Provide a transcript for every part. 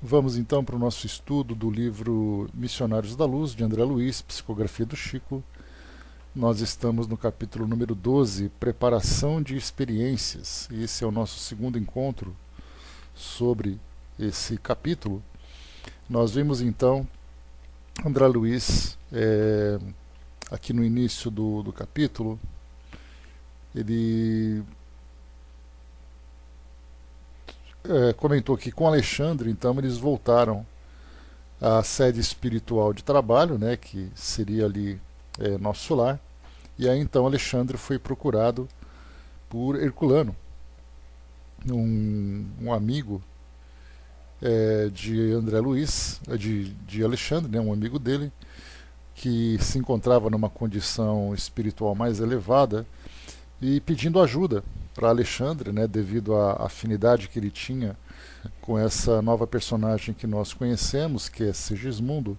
Vamos então para o nosso estudo do livro Missionários da Luz, de André Luiz, Psicografia do Chico. Nós estamos no capítulo número 12, Preparação de Experiências. Esse é o nosso segundo encontro sobre esse capítulo. Nós vimos então André Luiz, aqui no início do capítulo, ele comentou que com Alexandre, então, eles voltaram à sede espiritual de trabalho, né, que seria ali nosso lar, e aí então Alexandre foi procurado por Herculano, um amigo de André Luiz, de Alexandre, né, um amigo dele, que se encontrava numa condição espiritual mais elevada e pedindo ajuda para Alexandre, né, devido à afinidade que ele tinha com essa nova personagem que nós conhecemos, que é Segismundo,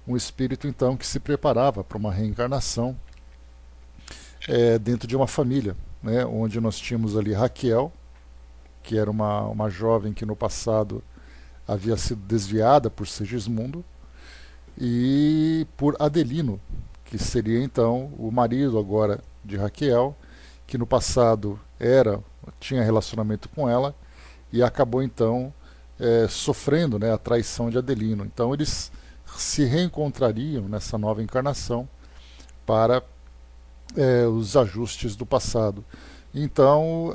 um espírito então que se preparava para uma reencarnação dentro de uma família, né, onde nós tínhamos ali Raquel, que era uma jovem que no passado havia sido desviada por Segismundo, e por Adelino, que seria então o marido agora de Raquel, que no passado tinha relacionamento com ela e acabou então sofrendo, né, a traição de Adelino. Então eles se reencontrariam nessa nova encarnação para os ajustes do passado. Então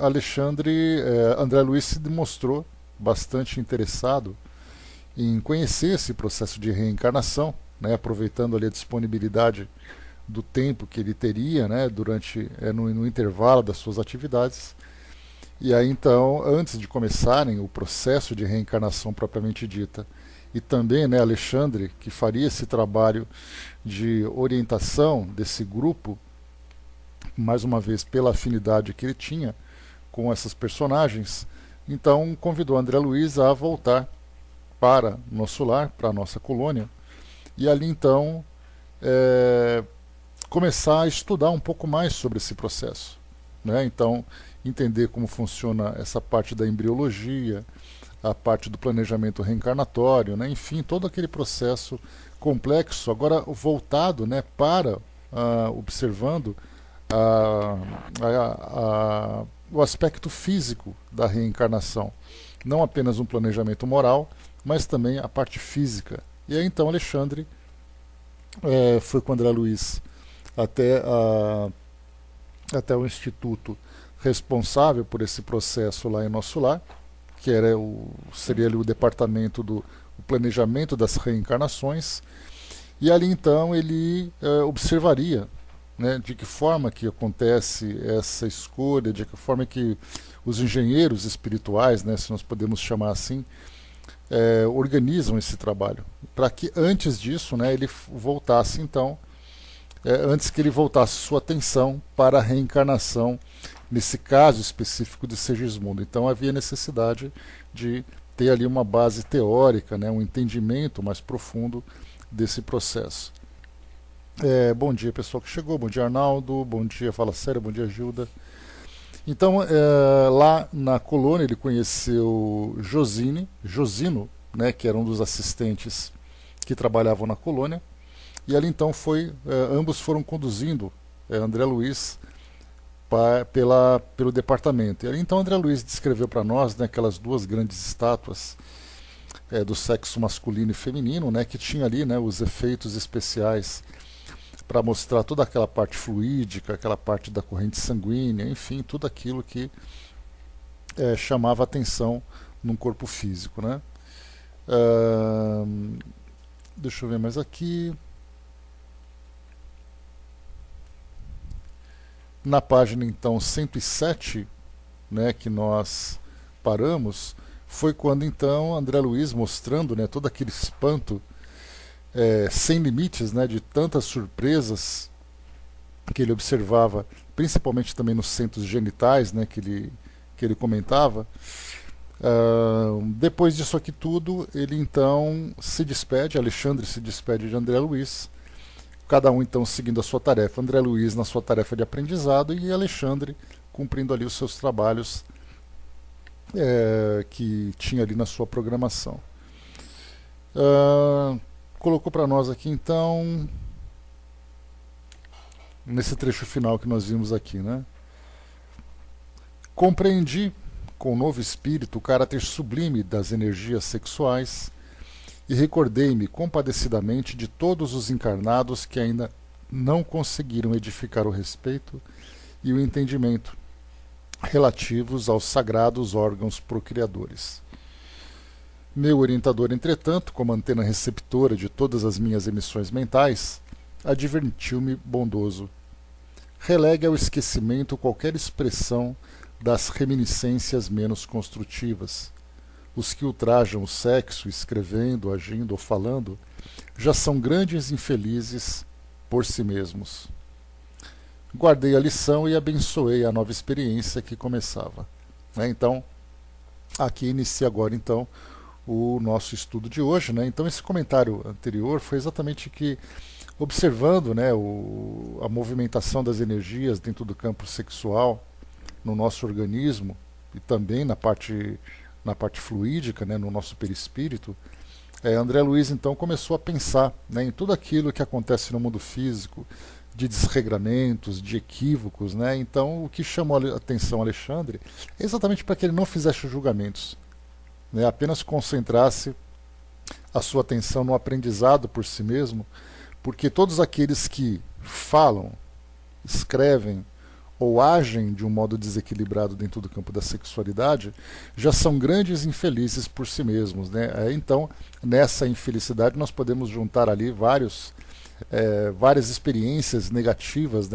André Luiz se demonstrou bastante interessado em conhecer esse processo de reencarnação, né, aproveitando ali a disponibilidade do tempo que ele teria, né, durante no intervalo das suas atividades. E aí então, antes de começarem o processo de reencarnação propriamente dita, e também, né, Alexandre, que faria esse trabalho de orientação desse grupo, mais uma vez pela afinidade que ele tinha com essas personagens, então convidou André Luiz a voltar para nosso lar, para a nossa colônia, e ali então começar a estudar um pouco mais sobre esse processo, né? Então, entender como funciona essa parte da embriologia, a parte do planejamento reencarnatório, né? Enfim, todo aquele processo complexo, agora voltado, né, para observando o aspecto físico da reencarnação. Não apenas um planejamento moral, mas também a parte física. E aí então Alexandre foi com André Luiz até o instituto responsável por esse processo lá em nosso lar, que seria ali o departamento do planejamento das reencarnações, e ali então ele observaria, né, de que forma que acontece essa escolha, de que forma que os engenheiros espirituais, né, se nós podemos chamar assim, organizam esse trabalho, para que antes disso, né, ele voltasse então, antes que ele voltasse sua atenção para a reencarnação, nesse caso específico de Segismundo. Então havia necessidade de ter ali uma base teórica, né, um entendimento mais profundo desse processo. Bom dia, pessoal que chegou, bom dia, Arnaldo, bom dia, Fala Sério, bom dia, Gilda. Então, lá na colônia ele conheceu Josino, né, que era um dos assistentes que trabalhavam na colônia, e ali então ambos foram conduzindo André Luiz pelo departamento. E ali então André Luiz descreveu para nós, né, aquelas duas grandes estátuas do sexo masculino e feminino, né, que tinha ali, né, os efeitos especiais para mostrar toda aquela parte fluídica, aquela parte da corrente sanguínea, enfim, tudo aquilo que chamava atenção num corpo físico, né? Deixa eu ver mais aqui. Na página então 107, né, que nós paramos, foi quando então André Luiz, mostrando, né, todo aquele espanto sem limites, né, de tantas surpresas que ele observava, principalmente também nos centros genitais, né, que ele comentava. Depois disso aqui tudo, ele então Alexandre se despede de André Luiz, cada um então seguindo a sua tarefa, André Luiz na sua tarefa de aprendizado e Alexandre cumprindo ali os seus trabalhos que tinha ali na sua programação. Colocou para nós aqui então, nesse trecho final que nós vimos aqui, né? Compreendi com o novo espírito o caráter sublime das energias sexuais e recordei-me compadecidamente de todos os encarnados que ainda não conseguiram edificar o respeito e o entendimento relativos aos sagrados órgãos procriadores. Meu orientador, entretanto, como antena receptora de todas as minhas emissões mentais, advertiu-me bondoso. Relegue ao esquecimento qualquer expressão das reminiscências menos construtivas. Os que ultrajam o sexo, escrevendo, agindo ou falando, já são grandes infelizes por si mesmos. Guardei a lição e abençoei a nova experiência que começava. Então, aqui inicia agora então o nosso estudo de hoje. Então, esse comentário anterior foi exatamente que, observando a movimentação das energias dentro do campo sexual no nosso organismo e também na parte fluídica, no nosso perispírito, André Luiz então começou a pensar em tudo aquilo que acontece no mundo físico, de desregramentos, de equívocos. Então, o que chamou a atenção Alexandre é exatamente para que ele não fizesse julgamentos, apenas concentrasse a sua atenção no aprendizado por si mesmo, porque todos aqueles que falam, escrevem ou agem de um modo desequilibrado dentro do campo da sexualidade já são grandes infelizes por si mesmos. Então, nessa infelicidade, nós podemos juntar ali várias experiências negativas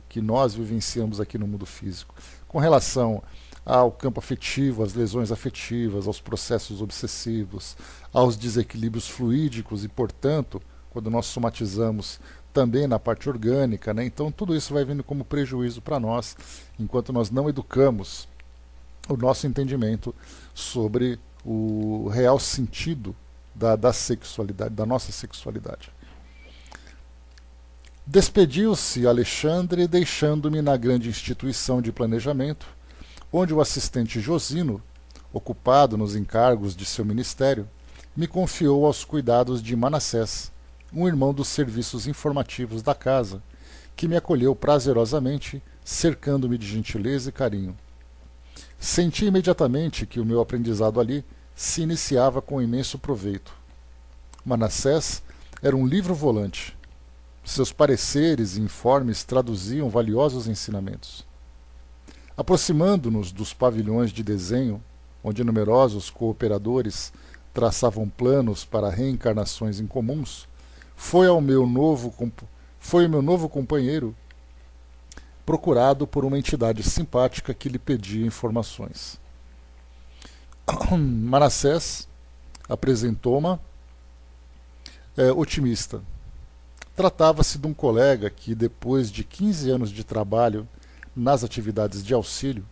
que nós vivenciamos aqui no mundo físico, com relação ao campo afetivo, às lesões afetivas, aos processos obsessivos, aos desequilíbrios fluídicos e, portanto, quando nós somatizamos também na parte orgânica. Então tudo isso vai vindo como prejuízo para nós, enquanto nós não educamos o nosso entendimento sobre o real sentido da sexualidade, da nossa sexualidade. Despediu-se Alexandre, deixando-me na grande instituição de planejamento, onde o assistente Josino, ocupado nos encargos de seu ministério, me confiou aos cuidados de Manassés, um irmão dos serviços informativos da casa, que me acolheu prazerosamente, cercando-me de gentileza e carinho. Senti imediatamente que o meu aprendizado ali se iniciava com imenso proveito. Manassés era um livro-volante. Seus pareceres e informes traduziam valiosos ensinamentos. Aproximando-nos dos pavilhões de desenho, onde numerosos cooperadores traçavam planos para reencarnações incomuns, foi o meu novo companheiro procurado por uma entidade simpática que lhe pedia informações. Manassés apresentou-me otimista. Tratava-se de um colega que, depois de 15 anos de trabalho nas atividades de auxílio,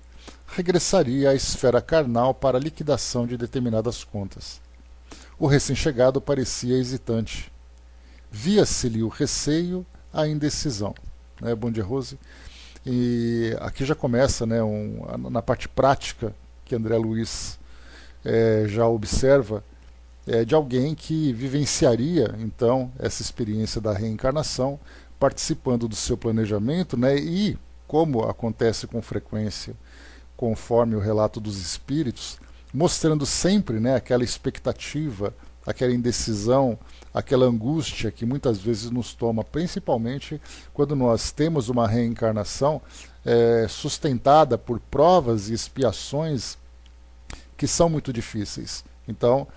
regressaria à esfera carnal para a liquidação de determinadas contas. O recém-chegado parecia hesitante. Via-se-lhe o receio, a indecisão. Bom dia, Rose. E aqui já começa na parte prática que André Luiz já observa, de alguém que vivenciaria então essa experiência da reencarnação, participando do seu planejamento, e, como acontece com frequência, conforme o relato dos espíritos, mostrando sempre aquela expectativa, aquela indecisão, aquela angústia que muitas vezes nos toma, principalmente quando nós temos uma reencarnação sustentada por provas e expiações que são muito difíceis. Então,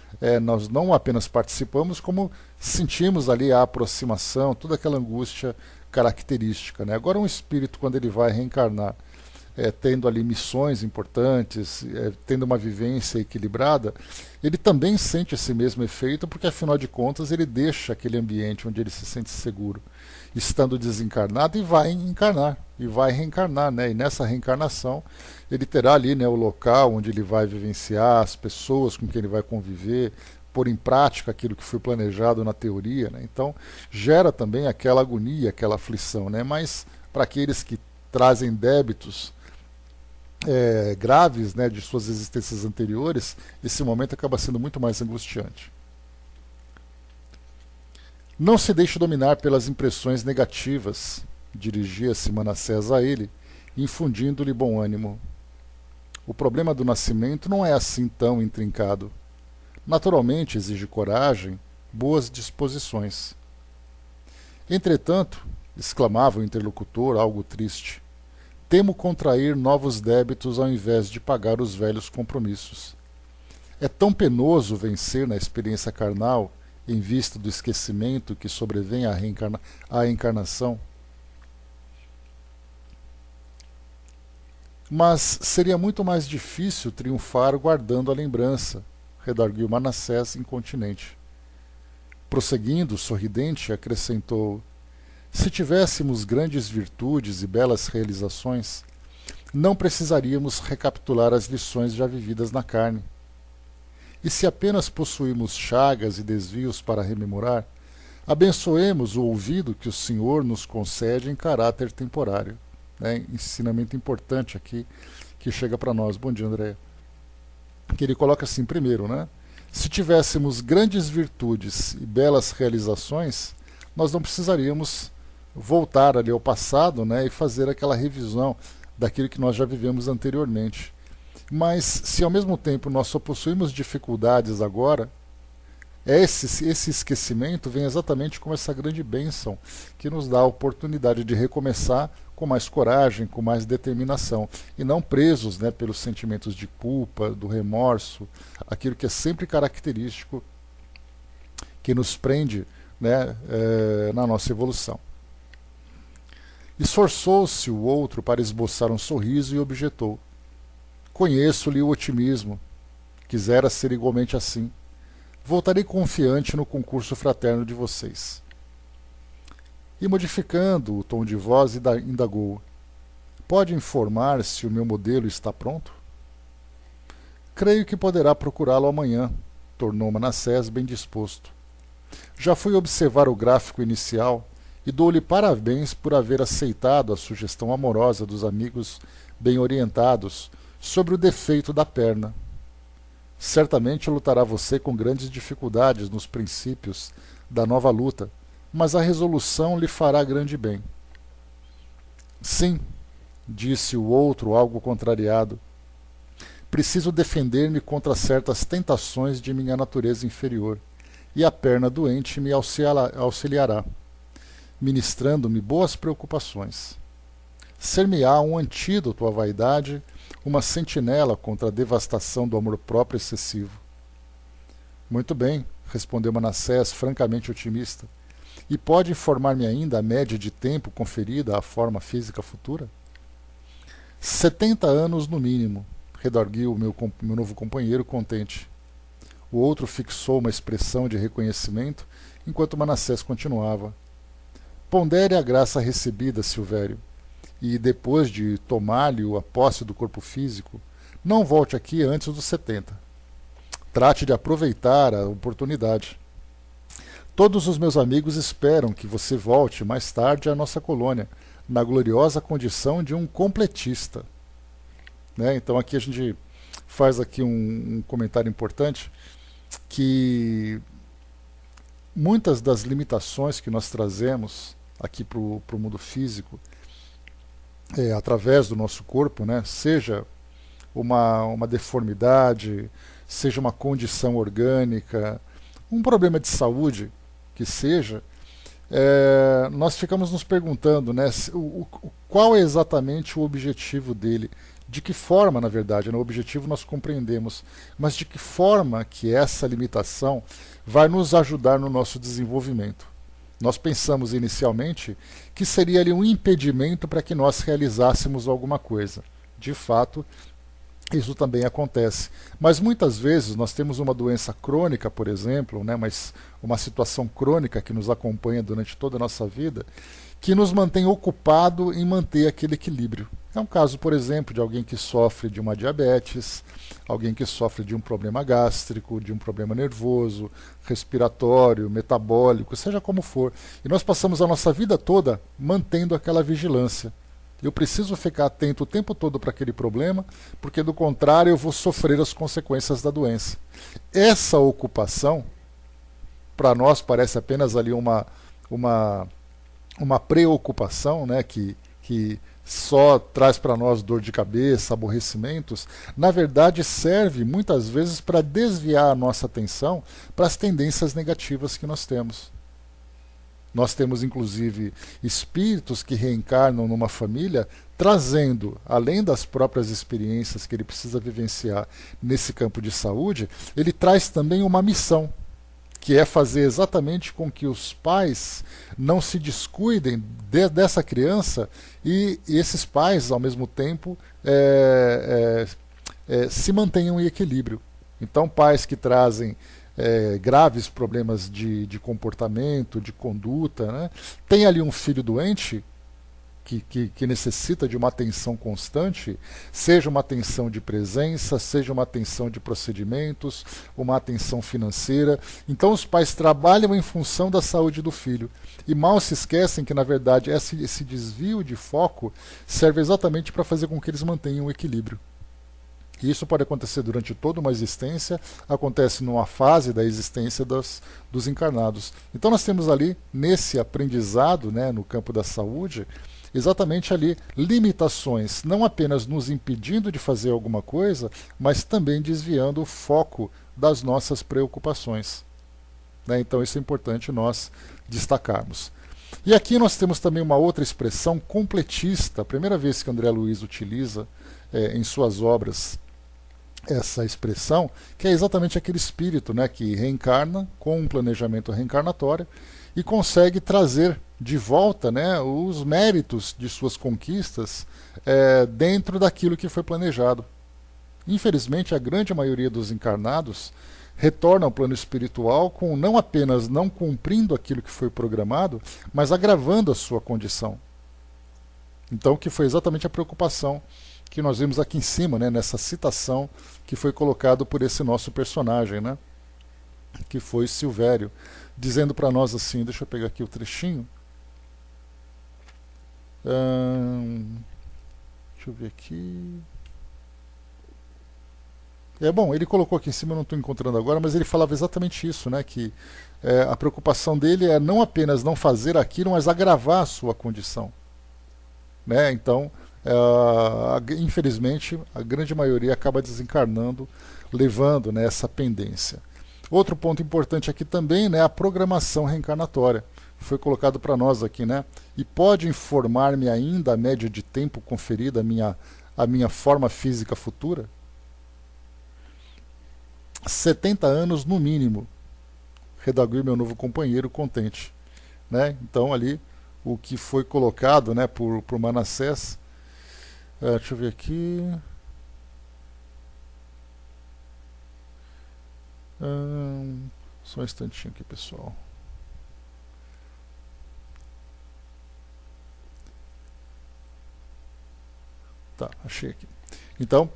nós não apenas participamos, como sentimos ali a aproximação, toda aquela angústia característica. Agora, um espírito, quando ele vai reencarnar, tendo ali missões importantes, tendo uma vivência equilibrada, ele também sente esse mesmo efeito, porque afinal de contas ele deixa aquele ambiente onde ele se sente seguro, estando desencarnado, e vai encarnar, e vai reencarnar, e nessa reencarnação ele terá ali o local onde ele vai vivenciar, as pessoas com quem ele vai conviver, pôr em prática aquilo que foi planejado na teoria. Então gera também aquela agonia, aquela aflição, mas para aqueles que trazem débitos graves de suas existências anteriores, esse momento acaba sendo muito mais angustiante. Não se deixe dominar pelas impressões negativas, dirigia-se Manassés a ele, infundindo-lhe bom ânimo. O problema do nascimento não é assim tão intrincado. Naturalmente exige coragem, boas disposições. Entretanto, exclamava o interlocutor, algo triste, temo contrair novos débitos ao invés de pagar os velhos compromissos. É tão penoso vencer na experiência carnal, em vista do esquecimento que sobrevém à encarnação. Mas seria muito mais difícil triunfar guardando a lembrança, redarguiu Manassés incontinente. Prosseguindo, sorridente, acrescentou: se tivéssemos grandes virtudes e belas realizações, não precisaríamos recapitular as lições já vividas na carne. E se apenas possuímos chagas e desvios para rememorar, abençoemos o ouvido que o Senhor nos concede em caráter temporário. Ensinamento importante aqui que chega para nós. Bom dia, André. Que ele coloca assim, primeiro, se tivéssemos grandes virtudes e belas realizações, nós não precisaríamos voltar ali ao passado, e fazer aquela revisão daquilo que nós já vivemos anteriormente. Mas se ao mesmo tempo nós só possuímos dificuldades agora, esse esquecimento vem exatamente como essa grande bênção que nos dá a oportunidade de recomeçar com mais coragem, com mais determinação, e não presos pelos sentimentos de culpa, do remorso, aquilo que é sempre característico, que nos prende na nossa evolução. Esforçou-se o outro para esboçar um sorriso e objetou: conheço-lhe o otimismo. Quisera ser igualmente assim. Voltarei confiante no concurso fraterno de vocês. E modificando o tom de voz, indagou: pode informar se o meu modelo está pronto? Creio que poderá procurá-lo amanhã, tornou Manassés bem disposto. Já fui observar o gráfico inicial e dou-lhe parabéns por haver aceitado a sugestão amorosa dos amigos bem orientados sobre o defeito da perna. Certamente lutará você com grandes dificuldades nos princípios da nova luta, mas a resolução lhe fará grande bem. Sim, disse o outro, algo contrariado. Preciso defender-me contra certas tentações de minha natureza inferior, e a perna doente me auxiliará, ministrando-me boas preocupações. Ser-me-á um antídoto à vaidade, uma sentinela contra a devastação do amor-próprio excessivo. Muito bem, respondeu Manassés, francamente otimista. E pode informar-me ainda a média de tempo conferida à forma física futura? 70 anos no mínimo, redarguiu meu novo companheiro contente. O outro fixou uma expressão de reconhecimento, enquanto Manassés continuava. Pondere a graça recebida, Silvério, e depois de tomar-lhe a posse do corpo físico, não volte aqui antes dos 70. Trate de aproveitar a oportunidade. Todos os meus amigos esperam que você volte mais tarde à nossa colônia, na gloriosa condição de um completista. Então aqui a gente faz aqui um comentário importante, que muitas das limitações que nós trazemos aqui para o mundo físico, através do nosso corpo, seja uma deformidade, seja uma condição orgânica, um problema de saúde que seja, nós ficamos nos perguntando qual é exatamente o objetivo dele, de que forma, na verdade, o objetivo nós compreendemos, mas de que forma que essa limitação vai nos ajudar no nosso desenvolvimento. Nós pensamos inicialmente que seria ali um impedimento para que nós realizássemos alguma coisa. De fato, isso também acontece. Mas muitas vezes nós temos uma doença crônica, por exemplo, mas uma situação crônica que nos acompanha durante toda a nossa vida, que nos mantém ocupado em manter aquele equilíbrio. É um caso, por exemplo, de alguém que sofre de uma diabetes, alguém que sofre de um problema gástrico, de um problema nervoso, respiratório, metabólico, seja como for. E nós passamos a nossa vida toda mantendo aquela vigilância. Eu preciso ficar atento o tempo todo para aquele problema, porque do contrário eu vou sofrer as consequências da doença. Essa ocupação para nós parece apenas ali uma, uma preocupação, né, que só traz para nós dor de cabeça, aborrecimentos, na verdade serve muitas vezes para desviar a nossa atenção para as tendências negativas que nós temos. Nós temos inclusive espíritos que reencarnam numa família, trazendo, além das próprias experiências que ele precisa vivenciar nesse campo de saúde, ele traz também uma missão, que é fazer exatamente com que os pais não se descuidem dessa criança e esses pais, ao mesmo tempo, se mantenham em equilíbrio. Então, pais que trazem graves problemas de comportamento, de conduta, né? Tem ali um filho doente que necessita de uma atenção constante, seja uma atenção de presença, seja uma atenção de procedimentos, uma atenção financeira. Então os pais trabalham em função da saúde do filho. E mal se esquecem que, na verdade, esse desvio de foco serve exatamente para fazer com que eles mantenham o equilíbrio. E isso pode acontecer durante toda uma existência, acontece numa fase da existência dos encarnados. Então nós temos ali, nesse aprendizado, né, no campo da saúde, exatamente ali limitações, não apenas nos impedindo de fazer alguma coisa, mas também desviando o foco das nossas preocupações. Né? Então isso é importante nós destacarmos. E aqui nós temos também uma outra expressão completista, a primeira vez que André Luiz utiliza em suas obras essa expressão, que é exatamente aquele espírito, né, que reencarna com um planejamento reencarnatório e consegue trazer de volta, né, os méritos de suas conquistas dentro daquilo que foi planejado. Infelizmente, a grande maioria dos encarnados retorna ao plano espiritual com não apenas não cumprindo aquilo que foi programado, mas agravando a sua condição. Então, que foi exatamente a preocupação que nós vimos aqui em cima, né, nessa citação que foi colocado por esse nosso personagem, né, que foi Silvério, dizendo para nós assim, deixa eu pegar aqui o trechinho. Deixa eu ver aqui. Bom, ele colocou aqui em cima, eu não estou encontrando agora, mas ele falava exatamente isso, né, que a preocupação dele é não apenas não fazer aquilo, mas agravar a sua condição. Né? Então, infelizmente, a grande maioria acaba desencarnando, levando, né, essa pendência. Outro ponto importante aqui também, né, a programação reencarnatória. Foi colocado para nós aqui, né? E pode informar-me ainda a média de tempo conferida à minha forma física futura? 70 anos no mínimo, redaguiu meu novo companheiro contente. Né? Então ali o que foi colocado, né, por Manassés, deixa eu ver aqui, só um instantinho aqui, pessoal. Tá, achei aqui. Então,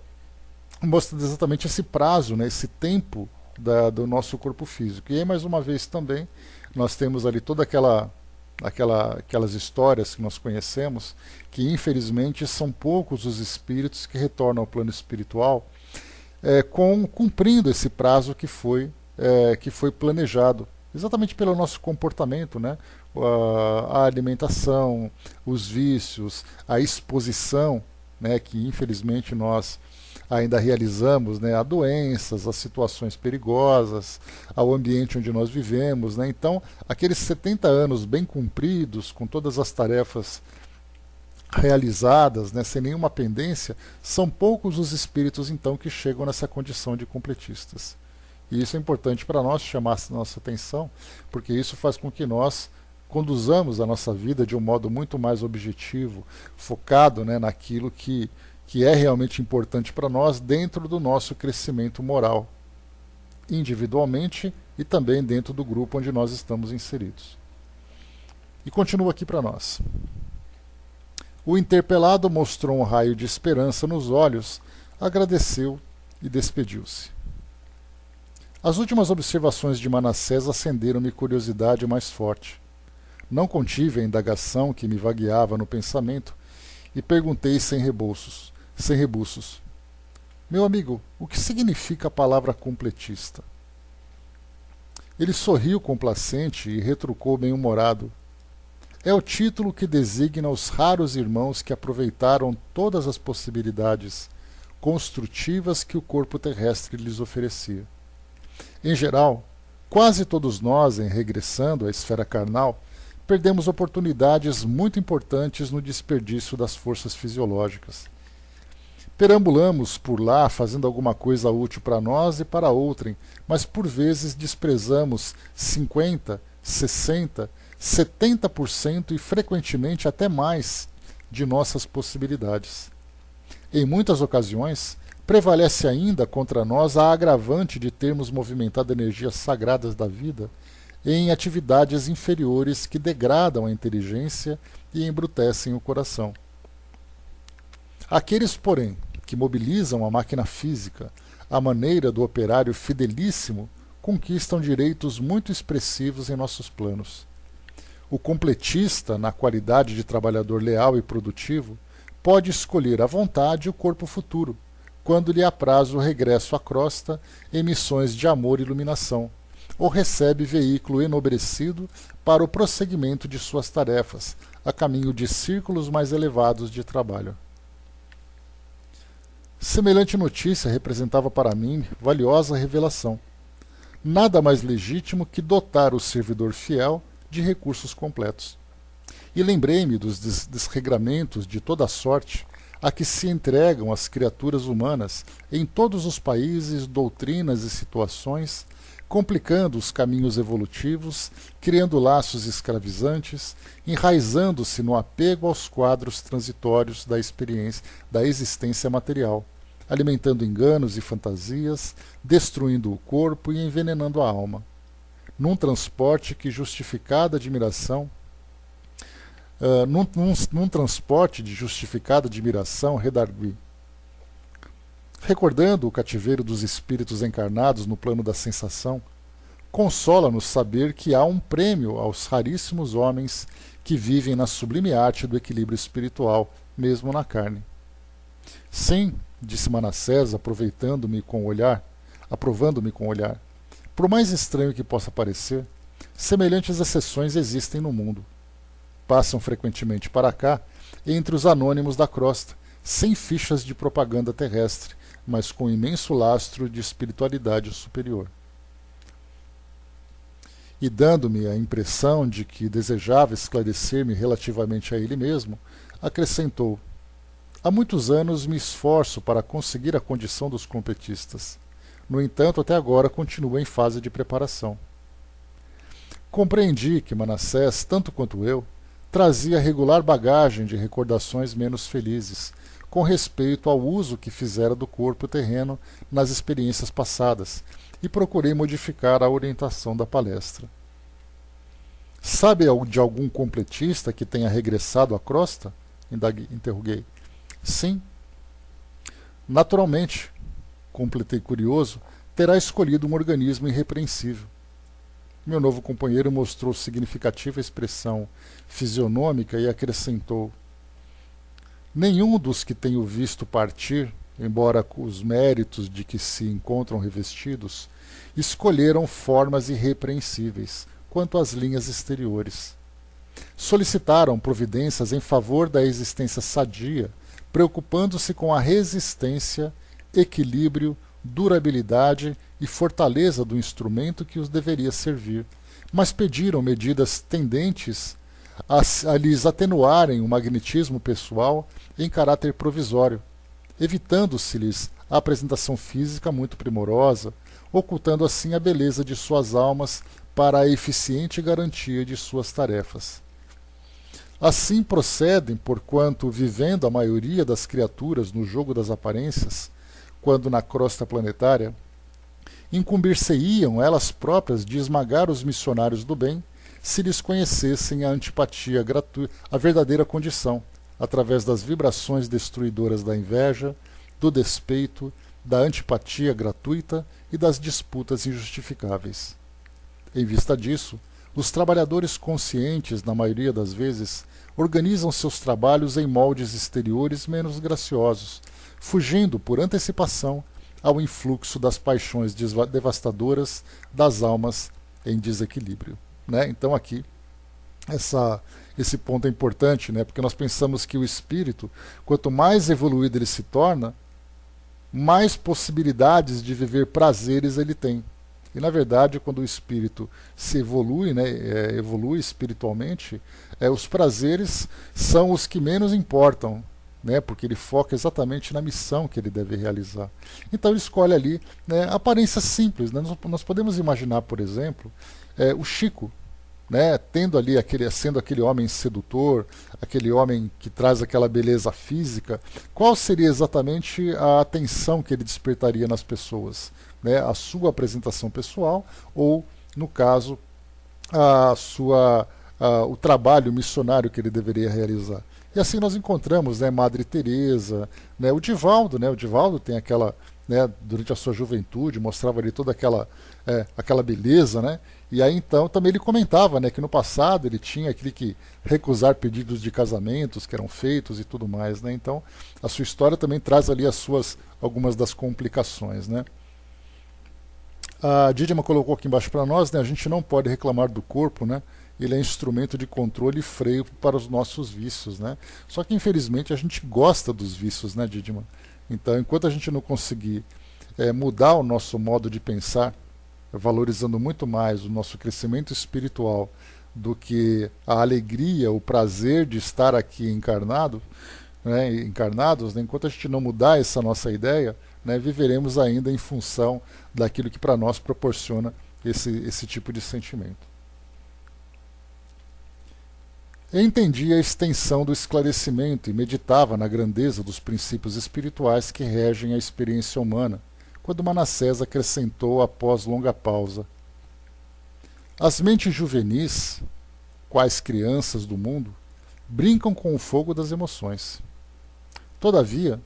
mostra exatamente esse prazo, né, esse tempo do nosso corpo físico. E aí, mais uma vez também, nós temos ali toda aquelas histórias que nós conhecemos, que infelizmente são poucos os espíritos que retornam ao plano espiritual cumprindo esse prazo que foi planejado, exatamente pelo nosso comportamento, né? A alimentação, os vícios, a exposição, né, que infelizmente nós ainda realizamos, né, a doenças, a situações perigosas, ao ambiente onde nós vivemos. Né? Então, aqueles 70 anos bem cumpridos, com todas as tarefas realizadas, né, sem nenhuma pendência, são poucos os espíritos então que chegam nessa condição de completistas. E isso é importante para nós, chamar a nossa atenção, porque isso faz com que nós conduzamos a nossa vida de um modo muito mais objetivo, focado, né, naquilo que é realmente importante para nós dentro do nosso crescimento moral, individualmente e também dentro do grupo onde nós estamos inseridos. E continua aqui para nós. O interpelado mostrou um raio de esperança nos olhos, agradeceu e despediu-se. As últimas observações de Manassés acenderam-me curiosidade mais forte. Não contive a indagação que me vagueava no pensamento e perguntei sem rebuços. Meu amigo, o que significa a palavra completista? Ele sorriu complacente e retrucou bem-humorado. É o título que designa os raros irmãos que aproveitaram todas as possibilidades construtivas que o corpo terrestre lhes oferecia. Em geral, quase todos nós, em regressando à esfera carnal, perdemos oportunidades muito importantes no desperdício das forças fisiológicas. Perambulamos por lá fazendo alguma coisa útil para nós e para outrem, mas por vezes desprezamos 50, 60, 70% e frequentemente até mais de nossas possibilidades. Em muitas ocasiões, prevalece ainda contra nós a agravante de termos movimentado energias sagradas da vida em atividades inferiores que degradam a inteligência e embrutecem o coração. Aqueles, porém, que mobilizam a máquina física à maneira do operário fidelíssimo conquistam direitos muito expressivos em nossos planos. O completista, na qualidade de trabalhador leal e produtivo, pode escolher à vontade o corpo futuro, quando lhe apraz o regresso à crosta em missões de amor e iluminação, ou recebe veículo enobrecido para o prosseguimento de suas tarefas, a caminho de círculos mais elevados de trabalho. Semelhante notícia representava para mim valiosa revelação. Nada mais legítimo que dotar o servidor fiel de recursos completos. E lembrei-me dos desregramentos de toda sorte a que se entregam as criaturas humanas em todos os países, doutrinas e situações, complicando os caminhos evolutivos, criando laços escravizantes, enraizando-se no apego aos quadros transitórios da experiência, da existência material, alimentando enganos e fantasias, destruindo o corpo e envenenando a alma. Num transporte que justificada admiração num transporte de justificada admiração, redargui. Recordando o cativeiro dos espíritos encarnados no plano da sensação, consola-nos saber que há um prêmio aos raríssimos homens que vivem na sublime arte do equilíbrio espiritual, mesmo na carne. Sim, disse Manassés, aprovando-me com o olhar, por mais estranho que possa parecer, semelhantes exceções existem no mundo. Passam frequentemente para cá, entre os anônimos da crosta, sem fichas de propaganda terrestre, mas com imenso lastro de espiritualidade superior. E dando-me a impressão de que desejava esclarecer-me relativamente a ele mesmo, acrescentou: há muitos anos me esforço para conseguir a condição dos completistas. No entanto, até agora continuo em fase de preparação. Compreendi que Manassés, tanto quanto eu, trazia regular bagagem de recordações menos felizes, com respeito ao uso que fizera do corpo terreno nas experiências passadas, e procurei modificar a orientação da palestra. Sabe de algum completista que tenha regressado à crosta? Interroguei. Sim. Naturalmente, completei curioso, terá escolhido um organismo irrepreensível. Meu novo companheiro mostrou significativa expressão fisionômica e acrescentou: nenhum dos que tenho visto partir, embora os méritos de que se encontram revestidos, escolheram formas irrepreensíveis quanto às linhas exteriores. Solicitaram providências em favor da existência sadia, preocupando-se com a resistência, equilíbrio, durabilidade e fortaleza do instrumento que os deveria servir, mas pediram medidas tendentes a lhes atenuarem o magnetismo pessoal em caráter provisório, evitando-se-lhes a apresentação física muito primorosa, ocultando assim a beleza de suas almas para a eficiente garantia de suas tarefas. Assim procedem, porquanto, vivendo a maioria das criaturas no jogo das aparências, quando na crosta planetária, incumbir-se-iam elas próprias de esmagar os missionários do bem, se lhes conhecessem a antipatia gratuita, a verdadeira condição, através das vibrações destruidoras da inveja, do despeito, da antipatia gratuita e das disputas injustificáveis. Em vista disso, os trabalhadores conscientes, na maioria das vezes, organizam seus trabalhos em moldes exteriores menos graciosos, fugindo por antecipação ao influxo das paixões devastadoras das almas em desequilíbrio, né? Então aqui esse ponto é importante, né? Porque nós pensamos que o espírito, quanto mais evoluído ele se torna, mais possibilidades de viver prazeres ele tem. E na verdade, quando o espírito se evolui, né, evolui espiritualmente, os prazeres são os que menos importam, né, porque ele foca exatamente na missão que ele deve realizar. Então ele escolhe ali, né, aparências simples. Né? Nós podemos imaginar, por exemplo, o Chico, né, sendo aquele homem sedutor, aquele homem que traz aquela beleza física. Qual seria exatamente a atenção que ele despertaria nas pessoas? Né, a sua apresentação pessoal ou, no caso, o trabalho missionário que ele deveria realizar. E assim nós encontramos, né, Madre Teresa, né, o Divaldo, né, o Divaldo tem aquela, né, durante a sua juventude, mostrava ali toda aquela beleza, né, e aí então também ele comentava, né, que no passado ele tinha aquele que recusar pedidos de casamentos que eram feitos e tudo mais, né, então a sua história também traz ali algumas das complicações, né. A Dídima colocou aqui embaixo para nós, né, a gente não pode reclamar do corpo, né, ele é instrumento de controle e freio para os nossos vícios, né? Só que infelizmente a gente gosta dos vícios, né, Dídima? Então, enquanto a gente não conseguir mudar o nosso modo de pensar, valorizando muito mais o nosso crescimento espiritual do que a alegria, o prazer de estar aqui encarnados, né, enquanto a gente não mudar essa nossa ideia, né, viveremos ainda em função daquilo que para nós proporciona esse tipo de sentimento. Eu entendia a extensão do esclarecimento e meditava na grandeza dos princípios espirituais que regem a experiência humana, quando Manassés acrescentou após longa pausa: as mentes juvenis, quais crianças do mundo, brincam com o fogo das emoções. Todavia,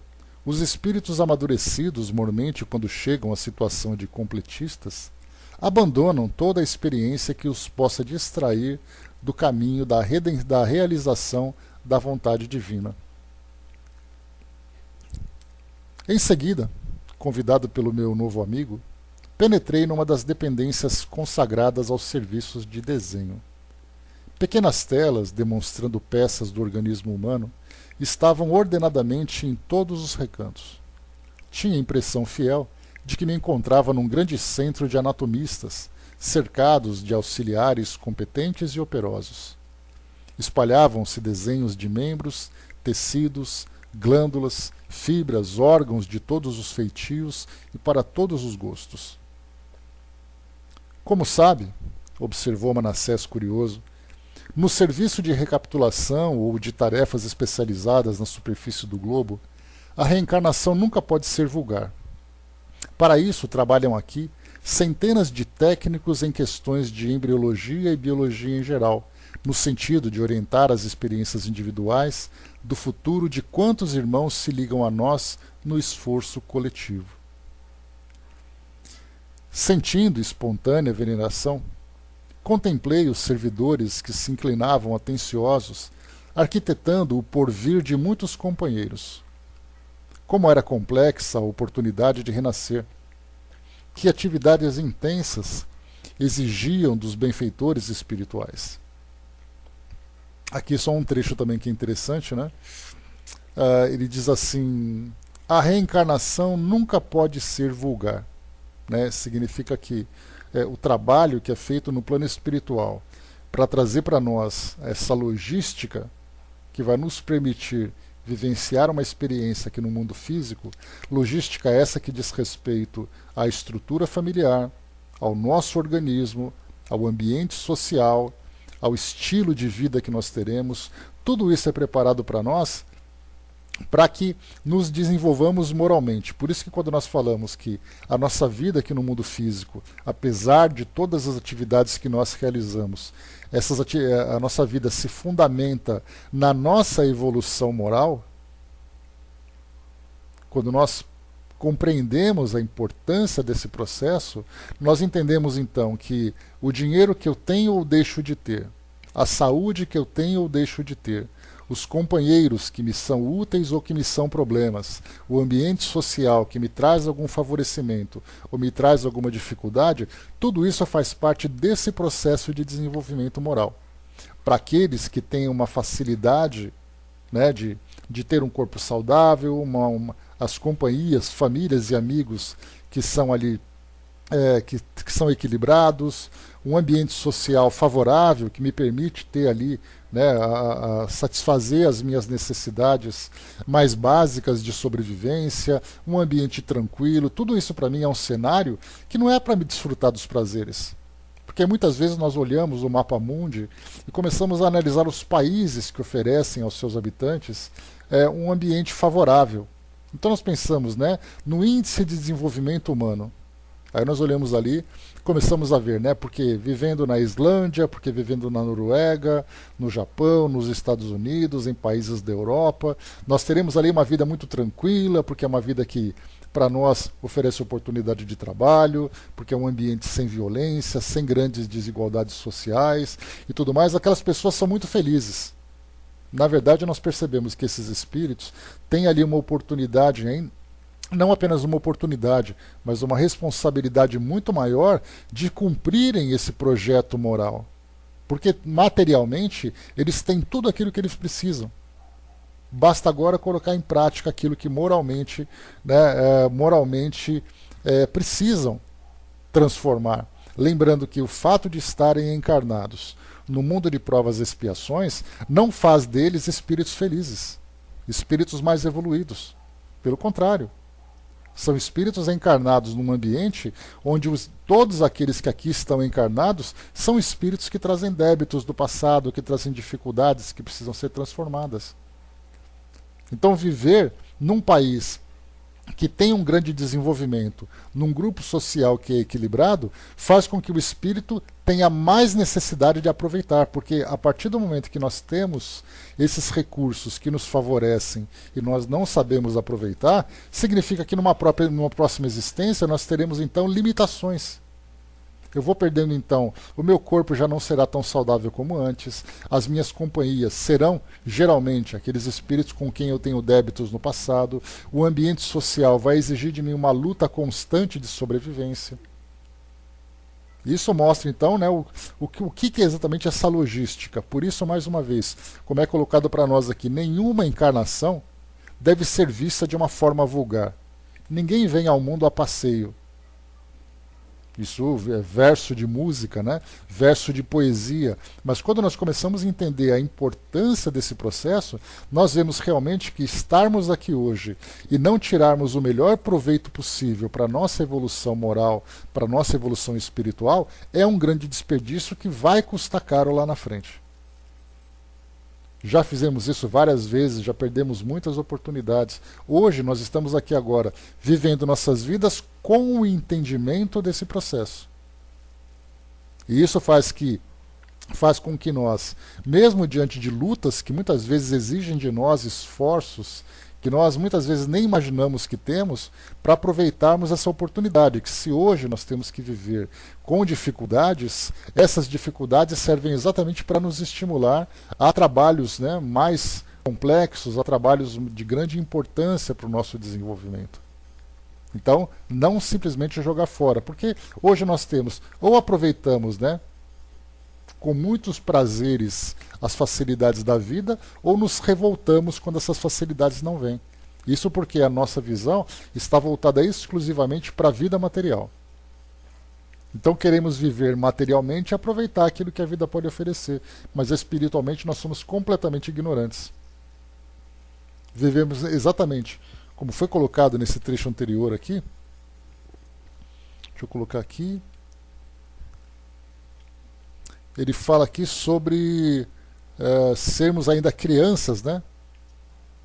os espíritos amadurecidos, mormente quando chegam à situação de completistas, abandonam toda a experiência que os possa distrair do caminho da realização da vontade divina. Em seguida, convidado pelo meu novo amigo, penetrei numa das dependências consagradas aos serviços de desenho. Pequenas telas, demonstrando peças do organismo humano, estavam ordenadamente em todos os recantos. Tinha a impressão fiel de que me encontrava num grande centro de anatomistas, cercados de auxiliares competentes e operosos. Espalhavam-se desenhos de membros, tecidos, glândulas, fibras, órgãos de todos os feitios e para todos os gostos. Como sabe, observou Manassés curioso, no serviço de recapitulação ou de tarefas especializadas na superfície do globo, a reencarnação nunca pode ser vulgar. Para isso trabalham aqui centenas de técnicos em questões de embriologia e biologia em geral, no sentido de orientar as experiências individuais do futuro de quantos irmãos se ligam a nós no esforço coletivo. Sentindo espontânea veneração, contemplei os servidores que se inclinavam atenciosos, arquitetando o porvir de muitos companheiros. Como era complexa a oportunidade de renascer, que atividades intensas exigiam dos benfeitores espirituais. Aqui só um trecho também que é interessante, né? Ele diz assim: a reencarnação nunca pode ser vulgar, né? Significa que o trabalho que é feito no plano espiritual para trazer para nós essa logística que vai nos permitir vivenciar uma experiência aqui no mundo físico, logística essa que diz respeito à estrutura familiar, ao nosso organismo, ao ambiente social, ao estilo de vida que nós teremos, tudo isso é preparado para nós para que nos desenvolvamos moralmente. Por isso que quando nós falamos que a nossa vida aqui no mundo físico, apesar de todas as atividades que nós realizamos, a nossa vida se fundamenta na nossa evolução moral, quando nós compreendemos a importância desse processo, nós entendemos então que o dinheiro que eu tenho ou deixo de ter, a saúde que eu tenho ou deixo de ter, os companheiros que me são úteis ou que me são problemas, o ambiente social que me traz algum favorecimento ou me traz alguma dificuldade, tudo isso faz parte desse processo de desenvolvimento moral. Para aqueles que têm uma facilidade, né, de ter um corpo saudável, as companhias, famílias e amigos que são ali que são equilibrados, um ambiente social favorável que me permite ter ali, né, a satisfazer as minhas necessidades mais básicas de sobrevivência, um ambiente tranquilo, tudo isso para mim é um cenário que não é para me desfrutar dos prazeres. Porque muitas vezes nós olhamos o mapa mundi e começamos a analisar os países que oferecem aos seus habitantes um ambiente favorável. Então nós pensamos, né, no índice de desenvolvimento humano. Aí nós olhamos ali, começamos a ver, né? Porque vivendo na Islândia, porque vivendo na Noruega, no Japão, nos Estados Unidos, em países da Europa, nós teremos ali uma vida muito tranquila, porque é uma vida que para nós oferece oportunidade de trabalho, porque é um ambiente sem violência, sem grandes desigualdades sociais e tudo mais. Aquelas pessoas são muito felizes. Na verdade, nós percebemos que esses espíritos têm ali uma oportunidade, hein? Não apenas uma oportunidade, mas uma responsabilidade muito maior de cumprirem esse projeto moral. Porque materialmente eles têm tudo aquilo que eles precisam. Basta agora colocar em prática aquilo que moralmente, né, precisam transformar. Lembrando que o fato de estarem encarnados no mundo de provas e expiações não faz deles espíritos felizes, espíritos mais evoluídos. Pelo contrário. São espíritos encarnados num ambiente onde todos aqueles que aqui estão encarnados são espíritos que trazem débitos do passado, que trazem dificuldades que precisam ser transformadas. Então, viver num país que tem um grande desenvolvimento, num grupo social que é equilibrado, faz com que o espírito tenha mais necessidade de aproveitar, porque a partir do momento que nós temos esses recursos que nos favorecem e nós não sabemos aproveitar, significa que numa próxima existência nós teremos então limitações. Eu vou perdendo então, o meu corpo já não será tão saudável como antes, as minhas companhias serão geralmente aqueles espíritos com quem eu tenho débitos no passado, o ambiente social vai exigir de mim uma luta constante de sobrevivência. Isso mostra então, né, o que é exatamente essa logística. Por isso, mais uma vez, como é colocado para nós aqui, nenhuma encarnação deve ser vista de uma forma vulgar. Ninguém vem ao mundo a passeio. Isso é verso de música, né? Verso de poesia. Mas quando nós começamos a entender a importância desse processo, nós vemos realmente que estarmos aqui hoje e não tirarmos o melhor proveito possível para a nossa evolução moral, para a nossa evolução espiritual, é um grande desperdício que vai custar caro lá na frente. Já fizemos isso várias vezes, já perdemos muitas oportunidades. Hoje nós estamos aqui agora, vivendo nossas vidas com o entendimento desse processo. E isso faz com que nós, mesmo diante de lutas que muitas vezes exigem de nós esforços, que nós muitas vezes nem imaginamos que temos, para aproveitarmos essa oportunidade, que se hoje nós temos que viver com dificuldades, essas dificuldades servem exatamente para nos estimular a trabalhos, né, mais complexos, a trabalhos de grande importância para o nosso desenvolvimento. Então, não simplesmente jogar fora, porque hoje nós temos, ou aproveitamos, né, com muitos prazeres as facilidades da vida, ou nos revoltamos quando essas facilidades não vêm. Isso porque a nossa visão está voltada exclusivamente para a vida material. Então queremos viver materialmente e aproveitar aquilo que a vida pode oferecer, mas espiritualmente nós somos completamente ignorantes. Vivemos exatamente como foi colocado nesse trecho anterior aqui. Deixa eu colocar aqui. Ele fala aqui sobre sermos ainda crianças, né?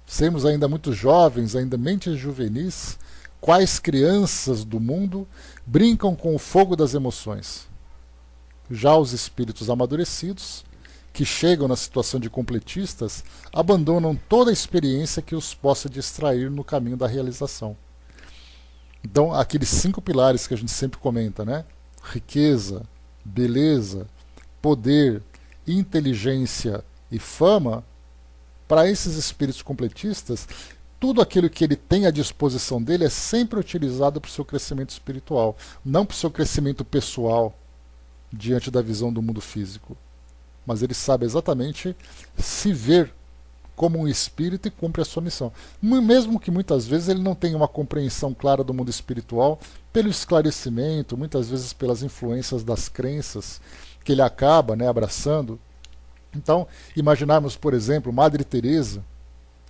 Sermos ainda muito jovens, ainda mentes juvenis, quais crianças do mundo brincam com o fogo das emoções. Já os espíritos amadurecidos, que chegam na situação de completistas, abandonam toda a experiência que os possa distrair no caminho da realização. Então, aqueles 5 pilares que a gente sempre comenta, né? Riqueza, beleza, poder, inteligência e fama, para esses espíritos completistas, tudo aquilo que ele tem à disposição dele é sempre utilizado para o seu crescimento espiritual, não para o seu crescimento pessoal diante da visão do mundo físico. Mas ele sabe exatamente se ver como um espírito e cumpre a sua missão. Mesmo que muitas vezes ele não tenha uma compreensão clara do mundo espiritual, pelo esclarecimento, muitas vezes pelas influências das crenças que ele acaba, né, abraçando. Então, imaginarmos, por exemplo, Madre Teresa,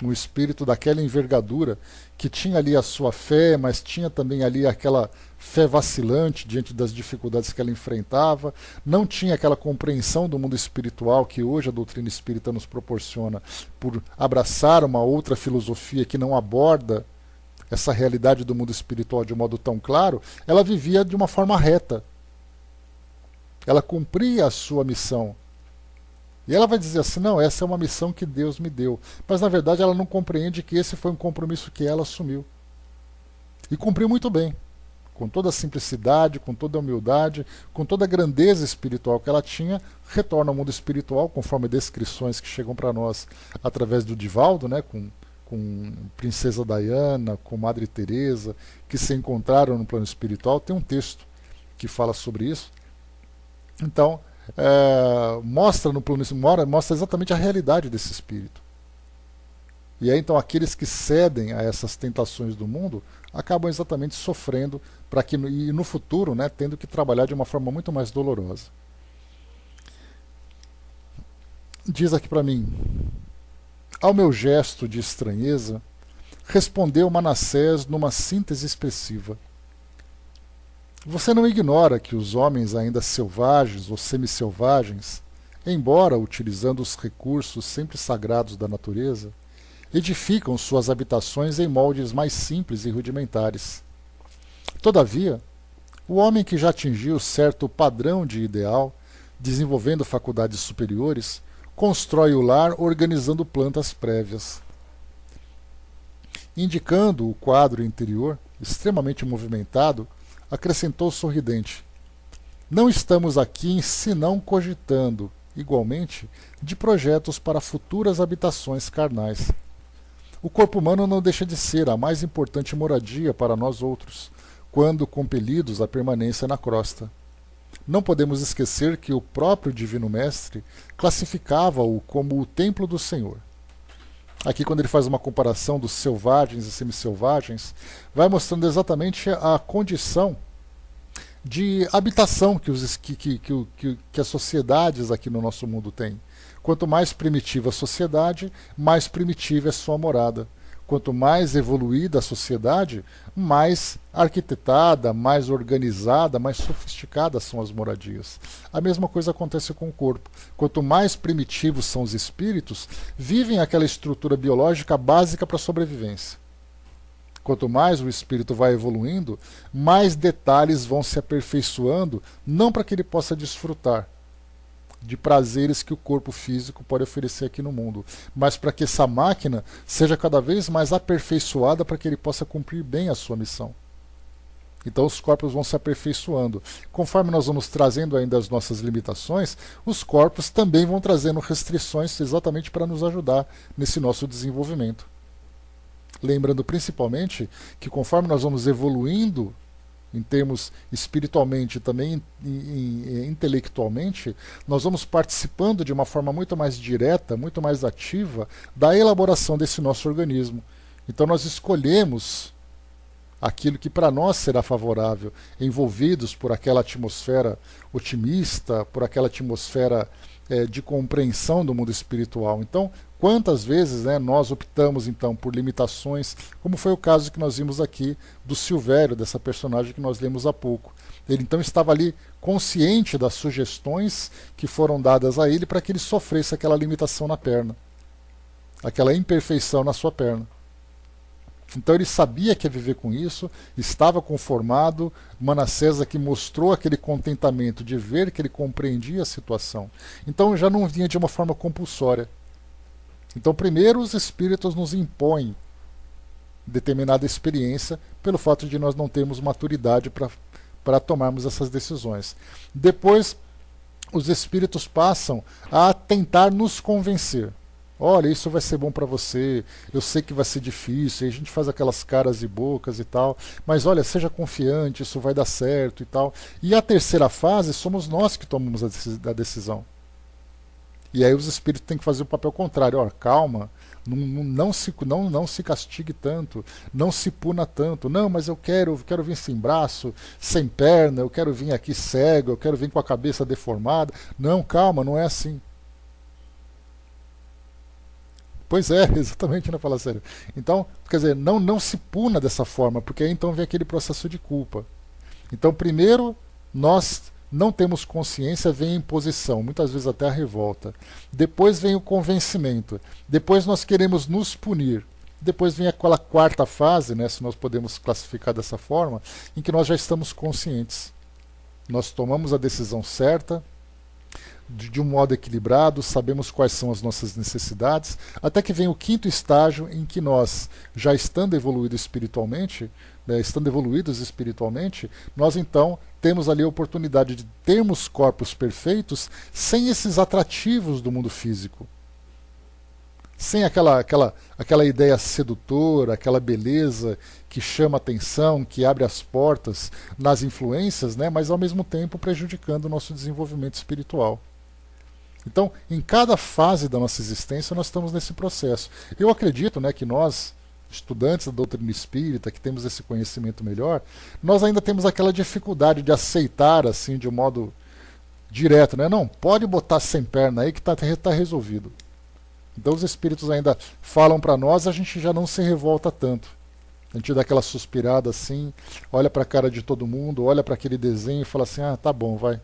um espírito daquela envergadura, que tinha ali a sua fé, mas tinha também ali aquela fé vacilante diante das dificuldades que ela enfrentava, não tinha aquela compreensão do mundo espiritual que hoje a doutrina espírita nos proporciona, por abraçar uma outra filosofia que não aborda essa realidade do mundo espiritual de um modo tão claro. Ela vivia de uma forma reta. Ela cumpria a sua missão. E ela vai dizer assim, não, essa é uma missão que Deus me deu. Mas na verdade ela não compreende que esse foi um compromisso que ela assumiu. E cumpriu muito bem. Com toda a simplicidade, com toda a humildade, com toda a grandeza espiritual que ela tinha, retorna ao mundo espiritual, conforme descrições que chegam para nós através do Divaldo, né, com Princesa Diana, com Madre Teresa, que se encontraram no plano espiritual. Tem um texto que fala sobre isso. Então, mostra no plano, mostra exatamente a realidade desse espírito. E aí então aqueles que cedem a essas tentações do mundo acabam exatamente sofrendo para que e no futuro, né, tendo que trabalhar de uma forma muito mais dolorosa. Diz aqui para mim: ao meu gesto de estranheza, respondeu Manassés numa síntese expressiva. Você não ignora que os homens ainda selvagens ou semisselvagens, embora utilizando os recursos sempre sagrados da natureza, edificam suas habitações em moldes mais simples e rudimentares. Todavia, o homem que já atingiu certo padrão de ideal, desenvolvendo faculdades superiores, constrói o lar organizando plantas prévias. Indicando o quadro interior, extremamente movimentado, acrescentou sorridente: não estamos aqui senão cogitando, igualmente, de projetos para futuras habitações carnais. O corpo humano não deixa de ser a mais importante moradia para nós outros, quando compelidos à permanência na crosta. Não podemos esquecer que o próprio Divino Mestre classificava-o como o templo do Senhor. Aqui, quando ele faz uma comparação dos selvagens e semisselvagens, vai mostrando exatamente a condição de habitação que as sociedades aqui no nosso mundo têm. Quanto mais primitiva a sociedade, mais primitiva é sua morada. Quanto mais evoluída a sociedade, mais arquitetada, mais organizada, mais sofisticada são as moradias. A mesma coisa acontece com o corpo. Quanto mais primitivos são os espíritos, vivem aquela estrutura biológica básica para a sobrevivência. Quanto mais o espírito vai evoluindo, mais detalhes vão se aperfeiçoando, não para que ele possa desfrutar de prazeres que o corpo físico pode oferecer aqui no mundo, mas para que essa máquina seja cada vez mais aperfeiçoada para que ele possa cumprir bem a sua missão. Então os corpos vão se aperfeiçoando. Conforme nós vamos trazendo ainda as nossas limitações, os corpos também vão trazendo restrições exatamente para nos ajudar nesse nosso desenvolvimento. Lembrando principalmente que conforme nós vamos evoluindo em termos espiritualmente e também intelectualmente, nós vamos participando de uma forma muito mais direta, muito mais ativa da elaboração desse nosso organismo. Então nós escolhemos aquilo que para nós será favorável, envolvidos por aquela atmosfera otimista, por aquela atmosfera de compreensão do mundo espiritual. Então, quantas vezes, né, nós optamos então por limitações, como foi o caso que nós vimos aqui do Silvério, dessa personagem que nós lemos há pouco. Ele então estava ali consciente das sugestões que foram dadas a ele para que ele sofresse aquela limitação na perna, aquela imperfeição na sua perna. Então ele sabia que ia viver com isso, estava conformado. Manassés aqui mostrou aquele contentamento de ver que ele compreendia a situação. Então já não vinha de uma forma compulsória. Então primeiro os espíritos nos impõem determinada experiência pelo fato de nós não termos maturidade para tomarmos essas decisões. Depois os espíritos passam a tentar nos convencer. Olha, isso vai ser bom para você, eu sei que vai ser difícil, e a gente faz aquelas caras e bocas e tal, mas olha, seja confiante, isso vai dar certo e tal. E a terceira fase somos nós que tomamos a decisão. E aí os espíritos têm que fazer o papel contrário. Ó, calma, não se castigue tanto, não se puna tanto. Não, mas eu quero vir sem braço, sem perna, eu quero vir aqui cego, eu quero vir com a cabeça deformada. Não, calma, não é assim. Pois é, exatamente, né, falar sério. Então, quer dizer, não se puna dessa forma, porque aí então vem aquele processo de culpa. Então, primeiro, nós não temos consciência, vem a imposição, muitas vezes até a revolta. Depois vem o convencimento. Depois nós queremos nos punir. Depois vem aquela quarta fase, né, se nós podemos classificar dessa forma, em que nós já estamos conscientes. Nós tomamos a decisão certa, de um modo equilibrado, sabemos quais são as nossas necessidades, até que vem o quinto estágio em que nós, já estando evoluídos espiritualmente, nós então temos ali a oportunidade de termos corpos perfeitos sem esses atrativos do mundo físico. Sem aquela ideia sedutora, aquela beleza que chama atenção, que abre as portas nas influências, né, mas ao mesmo tempo prejudicando o nosso desenvolvimento espiritual. Então, em cada fase da nossa existência, nós estamos nesse processo. Eu acredito, né, que nós, estudantes da doutrina espírita, que temos esse conhecimento melhor, nós ainda temos aquela dificuldade de aceitar, assim, de um modo direto, né? Não, pode botar sem perna aí que tá resolvido. Então, os espíritos ainda falam para nós, a gente já não se revolta tanto. A gente dá aquela suspirada assim, olha para a cara de todo mundo, olha para aquele desenho e fala assim, ah, tá bom, vai.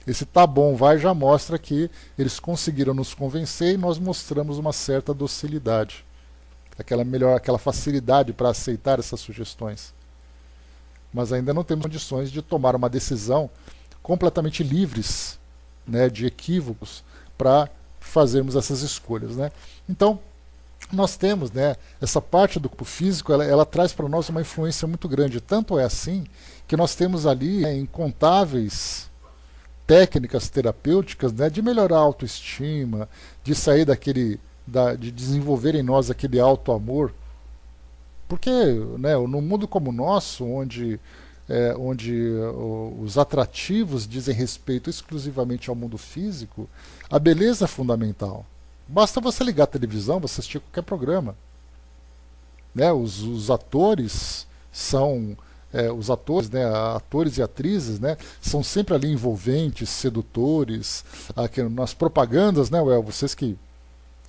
Esse tá bom, vai, já mostra que eles conseguiram nos convencer e nós mostramos uma certa docilidade. Aquela facilidade para aceitar essas sugestões. Mas ainda não temos condições de tomar uma decisão completamente livres, né, de equívocos para fazermos essas escolhas, né? Então, nós temos, né, essa parte do corpo físico, ela traz para nós uma influência muito grande. Tanto é assim que nós temos ali, né, incontáveis técnicas terapêuticas, né, de melhorar a autoestima, de sair de desenvolver em nós aquele auto-amor. Porque, né, num mundo como o nosso, onde os atrativos dizem respeito exclusivamente ao mundo físico, a beleza é fundamental. Basta você ligar a televisão, você assistir qualquer programa. Né, os atores são... os atores, né, atores e atrizes, né, são sempre ali envolventes, sedutores. Nas propagandas, né, vocês que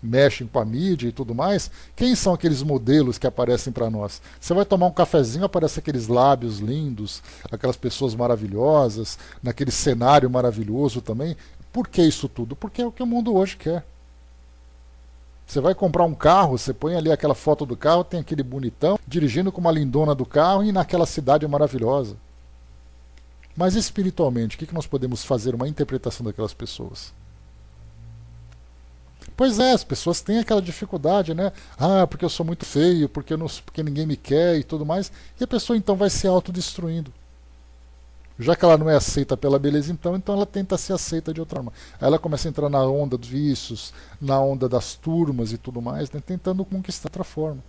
mexem com a mídia e tudo mais, quem são aqueles modelos que aparecem para nós? Você vai tomar um cafezinho, aparecem aqueles lábios lindos, aquelas pessoas maravilhosas, naquele cenário maravilhoso também. Por que isso tudo? Porque é o que o mundo hoje quer. Você vai comprar um carro, você põe ali aquela foto do carro, tem aquele bonitão dirigindo com uma lindona do carro e naquela cidade maravilhosa. Mas espiritualmente, o que nós podemos fazer uma interpretação daquelas pessoas? Pois é, as pessoas têm aquela dificuldade, né? Ah, porque eu sou muito feio, porque ninguém me quer e tudo mais. E a pessoa então vai se autodestruindo. Já que ela não é aceita pela beleza, então ela tenta ser aceita de outra forma. Aí ela começa a entrar na onda dos vícios, na onda das turmas e tudo mais, né? Tentando conquistar outra forma.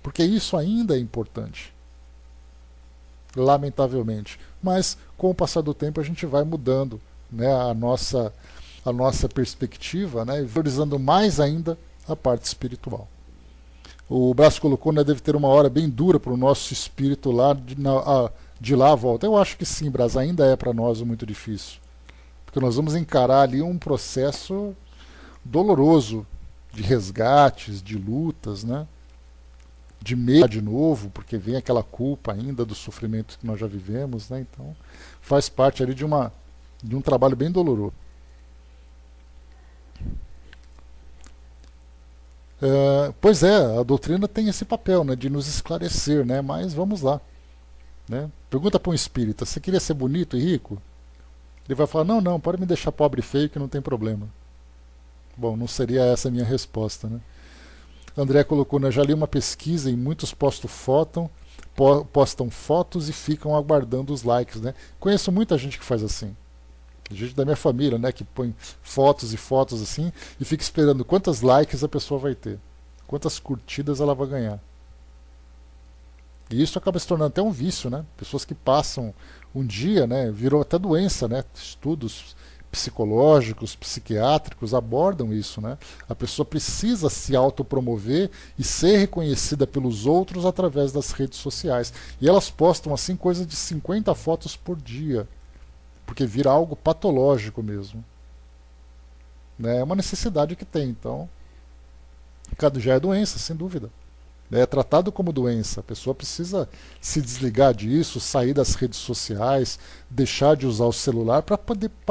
Porque isso ainda é importante. Lamentavelmente. Mas com o passar do tempo a gente vai mudando, né, a nossa perspectiva, né, valorizando mais ainda a parte espiritual. O Brás colocou, né, deve ter uma hora bem dura para o nosso espírito lá de lá à volta. Eu acho que sim, Brás, ainda é para nós muito difícil. Porque nós vamos encarar ali um processo doloroso de resgates, de lutas, né? De medo de novo, porque vem aquela culpa ainda do sofrimento que nós já vivemos, né? Então faz parte ali de um trabalho bem doloroso. Pois é, a doutrina tem esse papel, né, de nos esclarecer, né? Mas vamos lá. Né? Pergunta para um espírita, você queria ser bonito e rico? Ele vai falar, não, pode me deixar pobre e feio que não tem problema. Bom, não seria essa a minha resposta, né? André colocou, né, já li uma pesquisa e muitos postam fotos e ficam aguardando os likes, né? Conheço muita gente que faz assim. Gente da minha família, né, que põe fotos e fotos assim e fica esperando quantas likes a pessoa vai ter, quantas curtidas ela vai ganhar. E isso acaba se tornando até um vício, né? Pessoas que passam um dia, né, virou até doença, né? Estudos psicológicos, psiquiátricos abordam isso, né? A pessoa precisa se autopromover e ser reconhecida pelos outros através das redes sociais. E elas postam assim coisa de 50 fotos por dia, porque vira algo patológico mesmo, né? É uma necessidade que tem, então já é doença, sem dúvida. É tratado como doença. A pessoa precisa se desligar disso, sair das redes sociais, deixar de usar o celular para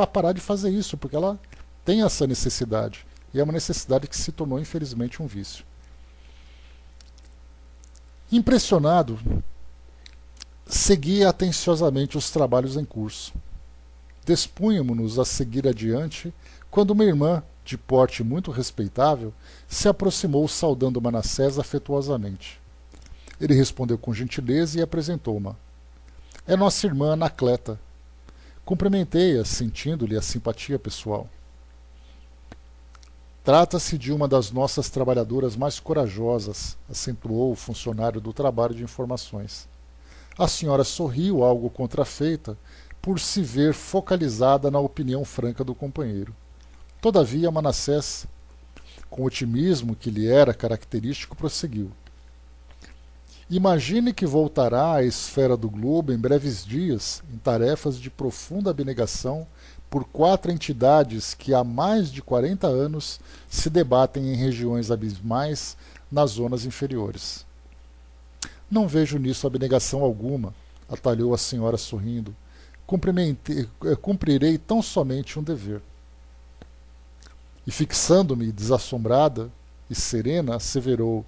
parar de fazer isso, porque ela tem essa necessidade. E é uma necessidade que se tornou, infelizmente, um vício. Impressionado, segui atenciosamente os trabalhos em curso. Dispunhamos-nos a seguir adiante quando uma irmã, de porte muito respeitável, se aproximou saudando Manassés afetuosamente. Ele respondeu com gentileza e apresentou-ma. É nossa irmã Anacleta. Cumprimentei-a, sentindo-lhe a simpatia pessoal. Trata-se de uma das nossas trabalhadoras mais corajosas, acentuou o funcionário do trabalho de informações. A senhora sorriu, algo contrafeita, por se ver focalizada na opinião franca do companheiro. Todavia, Manassés, com o otimismo que lhe era característico, prosseguiu. Imagine que voltará à esfera do globo em breves dias, em tarefas de profunda abnegação, por 4 entidades que há mais de 40 anos se debatem em regiões abismais nas zonas inferiores. Não vejo nisso abnegação alguma, atalhou a senhora sorrindo. Cumprirei tão somente um dever. E fixando-me desassombrada e serena, asseverou: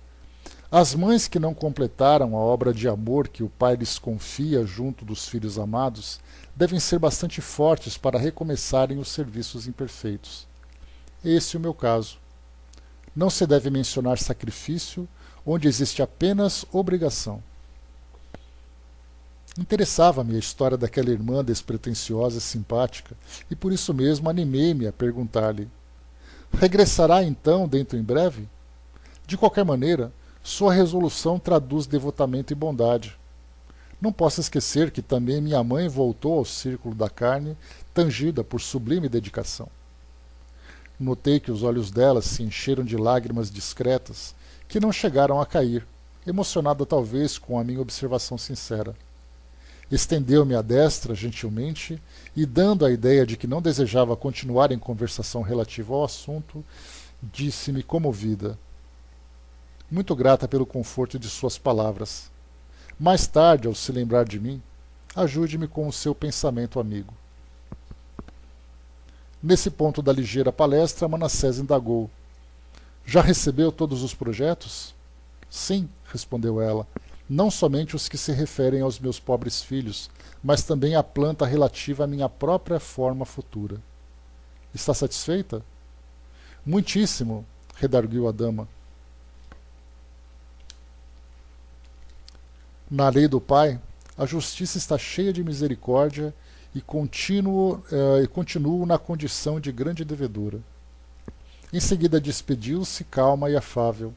as mães que não completaram a obra de amor que o pai lhes confia junto dos filhos amados devem ser bastante fortes para recomeçarem os serviços imperfeitos. Esse é o meu caso. Não se deve mencionar sacrifício onde existe apenas obrigação. Interessava-me a história daquela irmã despretensiosa e simpática, e por isso mesmo animei-me a perguntar-lhe: regressará então dentro em breve? De qualquer maneira, sua resolução traduz devotamento e bondade. Não posso esquecer que também minha mãe voltou ao círculo da carne, tangida por sublime dedicação. Notei que os olhos dela se encheram de lágrimas discretas, que não chegaram a cair, emocionada talvez com a minha observação sincera. Estendeu-me a destra gentilmente e, dando a ideia de que não desejava continuar em conversação relativa ao assunto, disse-me comovida: muito grata pelo conforto de suas palavras. Mais tarde, ao se lembrar de mim, ajude-me com o seu pensamento amigo. Nesse ponto da ligeira palestra, Manassés indagou: já recebeu todos os projetos? Sim, respondeu ela. Não somente os que se referem aos meus pobres filhos, mas também a planta relativa à minha própria forma futura. Está satisfeita? Muitíssimo, redarguiu a dama. Na lei do Pai, a justiça está cheia de misericórdia e continuo na condição de grande devedora. Em seguida despediu-se, calma e afável.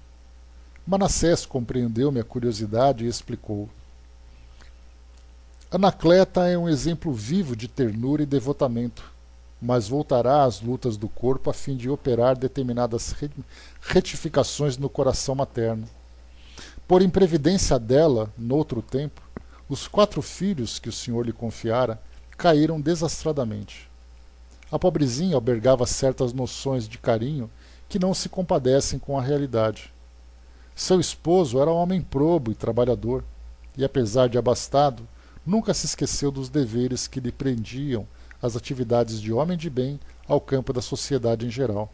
Manassés compreendeu minha curiosidade e explicou. Anacleta é um exemplo vivo de ternura e devotamento, mas voltará às lutas do corpo a fim de operar determinadas retificações no coração materno. Por imprevidência dela, noutro tempo, os 4 filhos que o senhor lhe confiara caíram desastradamente. A pobrezinha albergava certas noções de carinho que não se compadecem com a realidade. Seu esposo era um homem probo e trabalhador, e apesar de abastado, nunca se esqueceu dos deveres que lhe prendiam as atividades de homem de bem ao campo da sociedade em geral.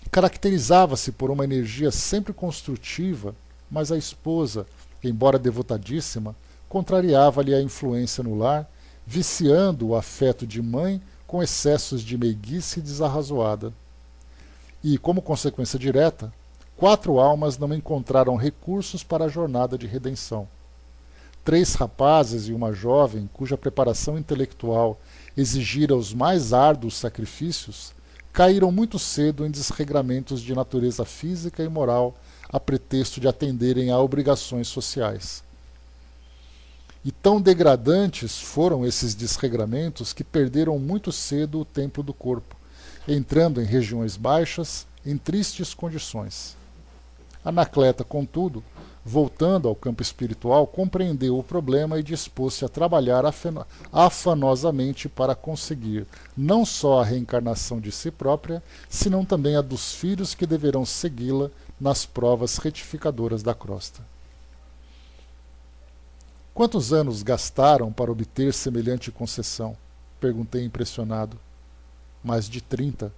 Caracterizava-se por uma energia sempre construtiva, mas a esposa, embora devotadíssima, contrariava-lhe a influência no lar, viciando o afeto de mãe com excessos de meiguice desarrazoada. E, como consequência direta, 4 almas não encontraram recursos para a jornada de redenção. 3 rapazes e uma jovem, cuja preparação intelectual exigirem os mais árduos sacrifícios, caíram muito cedo em desregramentos de natureza física e moral a pretexto de atenderem a obrigações sociais. E tão degradantes foram esses desregramentos que perderam muito cedo o templo do corpo, entrando em regiões baixas, em tristes condições. Anacleta, contudo, voltando ao campo espiritual, compreendeu o problema e dispôs-se a trabalhar afanosamente para conseguir não só a reencarnação de si própria, senão também a dos filhos que deverão segui-la nas provas retificadoras da crosta. Quantos anos gastaram para obter semelhante concessão? Perguntei impressionado. Mais de 30.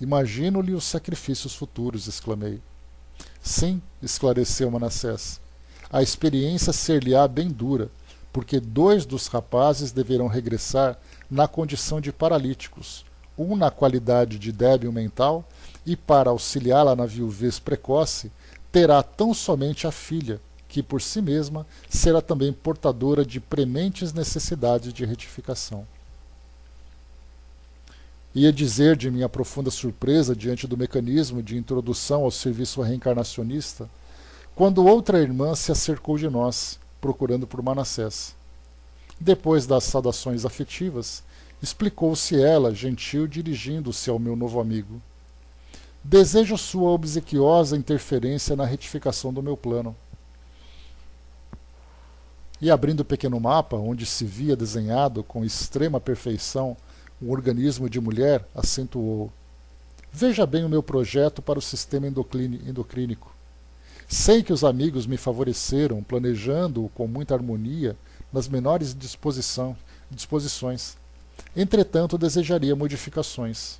Imagino-lhe os sacrifícios futuros, exclamei. Sim, esclareceu Manassés. A experiência ser-lhe-á bem dura, porque 2 dos rapazes deverão regressar na condição de paralíticos, um na qualidade de débil mental, e para auxiliá-la na viuvez precoce, terá tão somente a filha, que por si mesma será também portadora de prementes necessidades de retificação. Ia dizer de minha profunda surpresa diante do mecanismo de introdução ao serviço reencarnacionista, quando outra irmã se acercou de nós, procurando por Manassés. Depois das saudações afetivas, explicou-se ela, gentil, dirigindo-se ao meu novo amigo. Desejo sua obsequiosa interferência na retificação do meu plano. E abrindo o pequeno mapa, onde se via desenhado com extrema perfeição um organismo de mulher, acentuou: veja bem o meu projeto para o sistema endocrínico. Sei que os amigos me favoreceram, planejando-o com muita harmonia, nas menores disposições. Entretanto, desejaria modificações.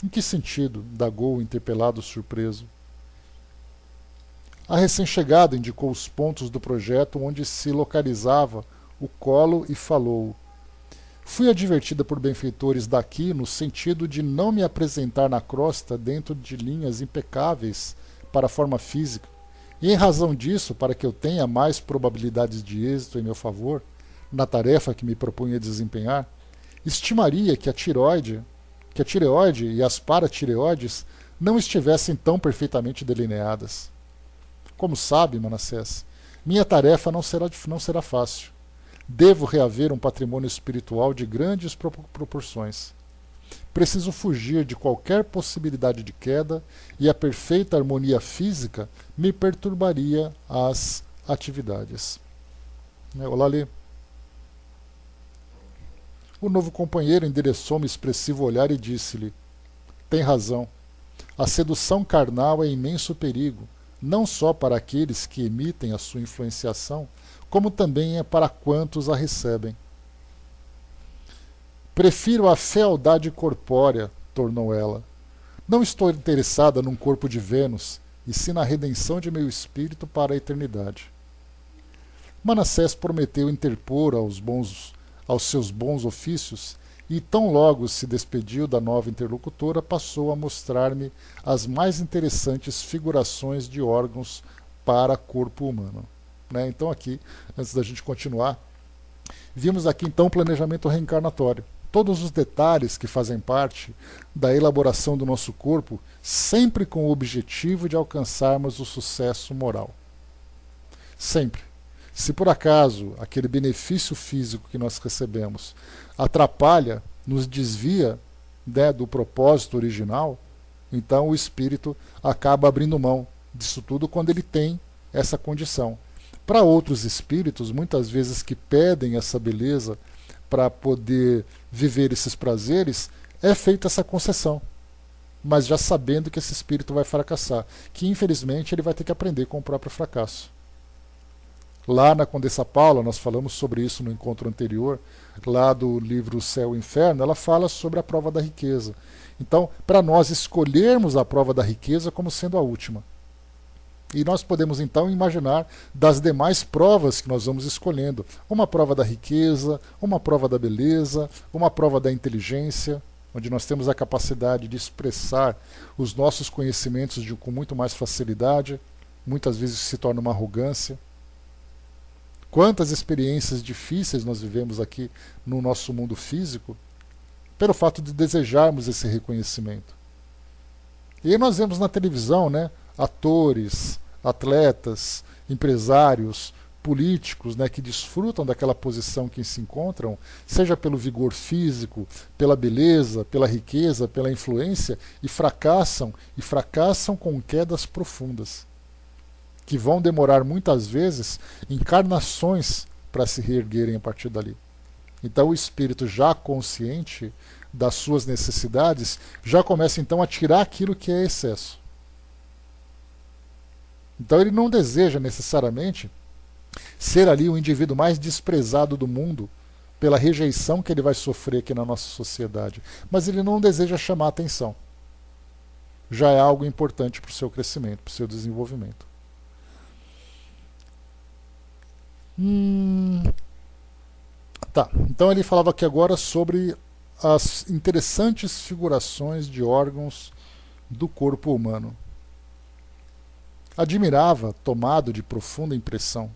Em que sentido? Indagou o interpelado surpreso. A recém-chegada indicou os pontos do projeto onde se localizava o colo e falou: fui advertida por benfeitores daqui no sentido de não me apresentar na crosta dentro de linhas impecáveis para a forma física, e em razão disso, para que eu tenha mais probabilidades de êxito em meu favor, na tarefa que me propunha desempenhar, estimaria que a tireoide e as paratireoides não estivessem tão perfeitamente delineadas. Como sabe, Manassés, minha tarefa não será fácil. Devo reaver um patrimônio espiritual de grandes proporções. Preciso fugir de qualquer possibilidade de queda e a perfeita harmonia física me perturbaria as atividades. Olá, Lê. O novo companheiro endereçou-me expressivo olhar e disse-lhe: tem razão. A sedução carnal é imenso perigo, não só para aqueles que emitem a sua influenciação, como também é para quantos a recebem. Prefiro a fealdade corpórea, tornou ela. Não estou interessada num corpo de Vênus, e sim na redenção de meu espírito para a eternidade. Manassés prometeu interpor aos seus bons ofícios, e tão logo se despediu da nova interlocutora, passou a mostrar-me as mais interessantes figurações de órgãos para corpo humano. Então aqui, antes da gente continuar, vimos aqui então o planejamento reencarnatório. Todos os detalhes que fazem parte da elaboração do nosso corpo, sempre com o objetivo de alcançarmos o sucesso moral. Sempre. Se por acaso aquele benefício físico que nós recebemos atrapalha, nos desvia do propósito original, então o espírito acaba abrindo mão disso tudo quando ele tem essa condição. Para outros espíritos, muitas vezes que pedem essa beleza para poder viver esses prazeres, é feita essa concessão, mas já sabendo que esse espírito vai fracassar, que infelizmente ele vai ter que aprender com o próprio fracasso. Lá na Condessa Paula, nós falamos sobre isso no encontro anterior, lá do livro Céu e Inferno, ela fala sobre a prova da riqueza. Então, para nós escolhermos a prova da riqueza como sendo a última. E nós podemos então imaginar das demais provas que nós vamos escolhendo. Uma prova da riqueza, uma prova da beleza, uma prova da inteligência, onde nós temos a capacidade de expressar os nossos conhecimentos com muito mais facilidade, muitas vezes se torna uma arrogância. Quantas experiências difíceis nós vivemos aqui no nosso mundo físico pelo fato de desejarmos esse reconhecimento. E aí nós vemos na televisão, né, atores, atletas, empresários, políticos, né, que desfrutam daquela posição que se encontram, seja pelo vigor físico, pela beleza, pela riqueza, pela influência, e fracassam com quedas profundas, que vão demorar muitas vezes encarnações para se reerguerem a partir dali. Então o espírito já consciente das suas necessidades já começa então a tirar aquilo que é excesso. Então ele não deseja necessariamente ser ali o indivíduo mais desprezado do mundo pela rejeição que ele vai sofrer aqui na nossa sociedade, mas ele não deseja chamar atenção. Já é algo importante para o seu crescimento, para o seu desenvolvimento. Tá, então ele falava aqui agora sobre as interessantes figurações de órgãos do corpo humano. Admirava, tomado de profunda impressão,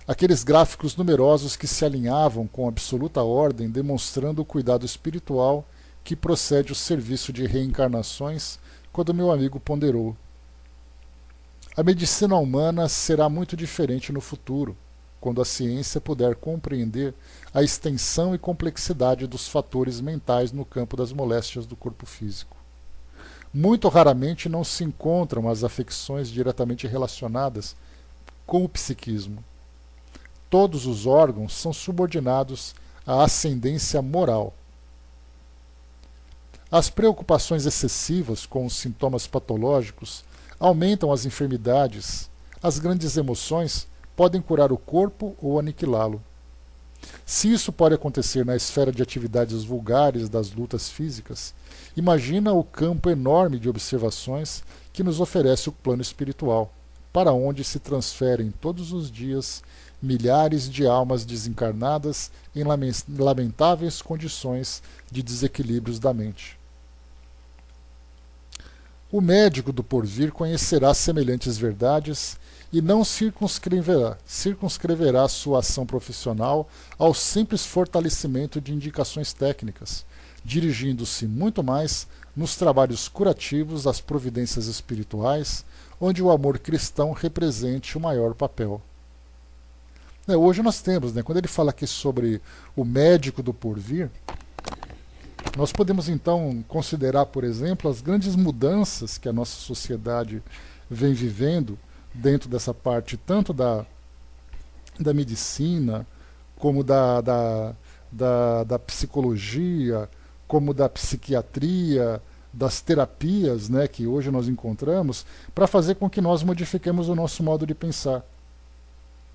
aqueles gráficos numerosos que se alinhavam com absoluta ordem, demonstrando o cuidado espiritual que procede o serviço de reencarnações, quando meu amigo ponderou: a medicina humana será muito diferente no futuro, quando a ciência puder compreender a extensão e complexidade dos fatores mentais no campo das moléstias do corpo físico. Muito raramente não se encontram as afecções diretamente relacionadas com o psiquismo. Todos os órgãos são subordinados à ascendência moral. As preocupações excessivas com os sintomas patológicos aumentam as enfermidades. As grandes emoções podem curar o corpo ou aniquilá-lo. Se isso pode acontecer na esfera de atividades vulgares das lutas físicas, imagina o campo enorme de observações que nos oferece o plano espiritual, para onde se transferem todos os dias milhares de almas desencarnadas em lamentáveis condições de desequilíbrios da mente. O médico do porvir conhecerá semelhantes verdades e não circunscreverá sua ação profissional ao simples fortalecimento de indicações técnicas, dirigindo-se muito mais nos trabalhos curativos às providências espirituais, onde o amor cristão represente o maior papel. Hoje nós temos, quando ele fala aqui sobre o médico do porvir, nós podemos então considerar, por exemplo, as grandes mudanças que a nossa sociedade vem vivendo dentro dessa parte, tanto da medicina, como da psicologia, como da psiquiatria, das terapias, que hoje nós encontramos, para fazer com que nós modifiquemos o nosso modo de pensar.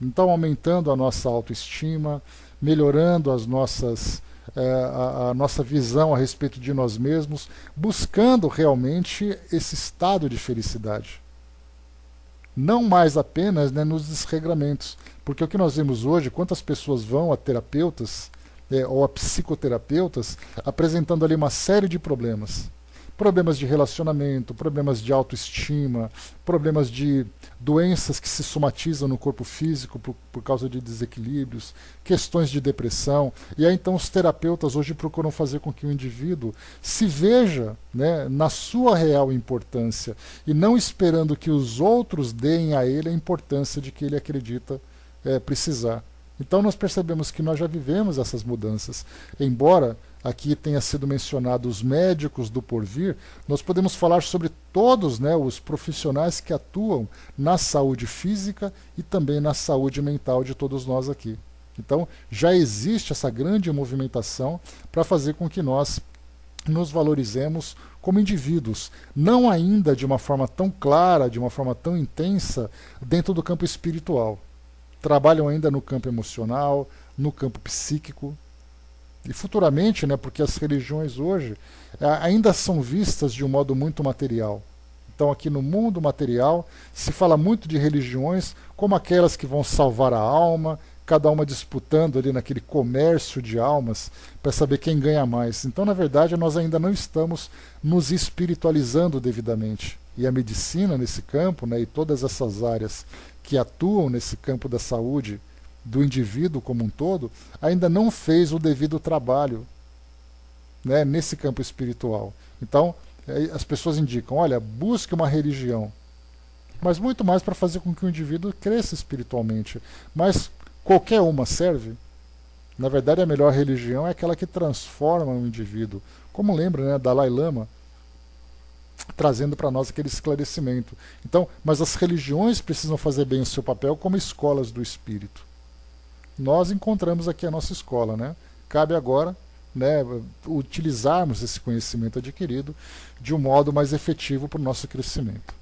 Então, aumentando a nossa autoestima, melhorando a nossa visão a respeito de nós mesmos, buscando realmente esse estado de felicidade. Não mais apenas nos desregramentos, porque o que nós vemos hoje, quantas pessoas vão a terapeutas ou a psicoterapeutas apresentando ali uma série de problemas. Problemas de relacionamento, problemas de autoestima, problemas de doenças que se somatizam no corpo físico por causa de desequilíbrios, questões de depressão. E aí então os terapeutas hoje procuram fazer com que o indivíduo se veja na sua real importância e não esperando que os outros deem a ele a importância de que ele acredita precisar. Então nós percebemos que nós já vivemos essas mudanças, embora aqui tenha sido mencionado os médicos do porvir, nós podemos falar sobre todos os profissionais que atuam na saúde física e também na saúde mental de todos nós aqui. Então já existe essa grande movimentação para fazer com que nós nos valorizemos como indivíduos, não ainda de uma forma tão clara, de uma forma tão intensa dentro do campo espiritual. Trabalham ainda no campo emocional, no campo psíquico. E futuramente, porque as religiões hoje ainda são vistas de um modo muito material. Então aqui no mundo material se fala muito de religiões como aquelas que vão salvar a alma, cada uma disputando ali naquele comércio de almas para saber quem ganha mais. Então, na verdade, nós ainda não estamos nos espiritualizando devidamente. E a medicina nesse campo, e todas essas áreas que atuam nesse campo da saúde do indivíduo como um todo, ainda não fez o devido trabalho, né, nesse campo espiritual. Então, as pessoas indicam, olha, busque uma religião, mas muito mais para fazer com que o indivíduo cresça espiritualmente. Mas qualquer uma serve? Na verdade, a melhor religião é aquela que transforma o indivíduo. Como lembra, né, Dalai Lama, trazendo para nós aquele esclarecimento. Então, mas as religiões precisam fazer bem o seu papel como escolas do espírito. Nós encontramos aqui a nossa escola, né? Cabe agora, né, utilizarmos esse conhecimento adquirido de um modo mais efetivo para o nosso crescimento.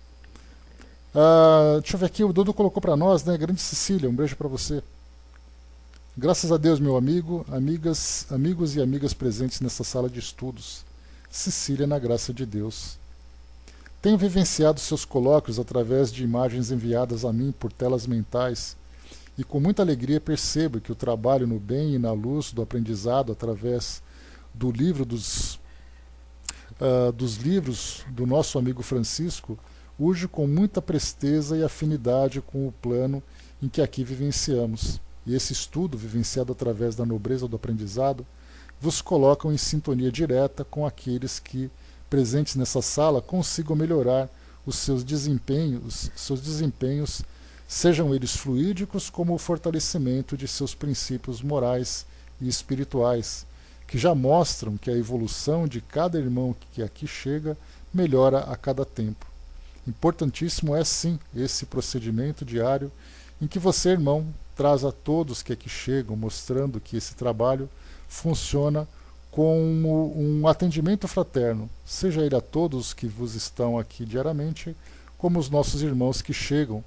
Deixa eu ver aqui, o Dudu colocou para nós, né, grande Cecília, um beijo para você. Graças a Deus, meu amigo, amigas, amigos e amigas presentes nessa sala de estudos. Cecília, na graça de Deus. Tenho vivenciado seus colóquios através de imagens enviadas a mim por telas mentais e com muita alegria percebo que o trabalho no bem e na luz do aprendizado através do livro dos livros do nosso amigo Francisco urge com muita presteza e afinidade com o plano em que aqui vivenciamos. E esse estudo, vivenciado através da nobreza do aprendizado, vos colocam em sintonia direta com aqueles que, presentes nessa sala, consigam melhorar os seus desempenhos, sejam eles fluídicos como o fortalecimento de seus princípios morais e espirituais, que já mostram que a evolução de cada irmão que aqui chega melhora a cada tempo. Importantíssimo é sim esse procedimento diário em que você, irmão, traz a todos que aqui chegam, mostrando que esse trabalho funciona como um atendimento fraterno, seja ele a todos que vos estão aqui diariamente, como os nossos irmãos que chegam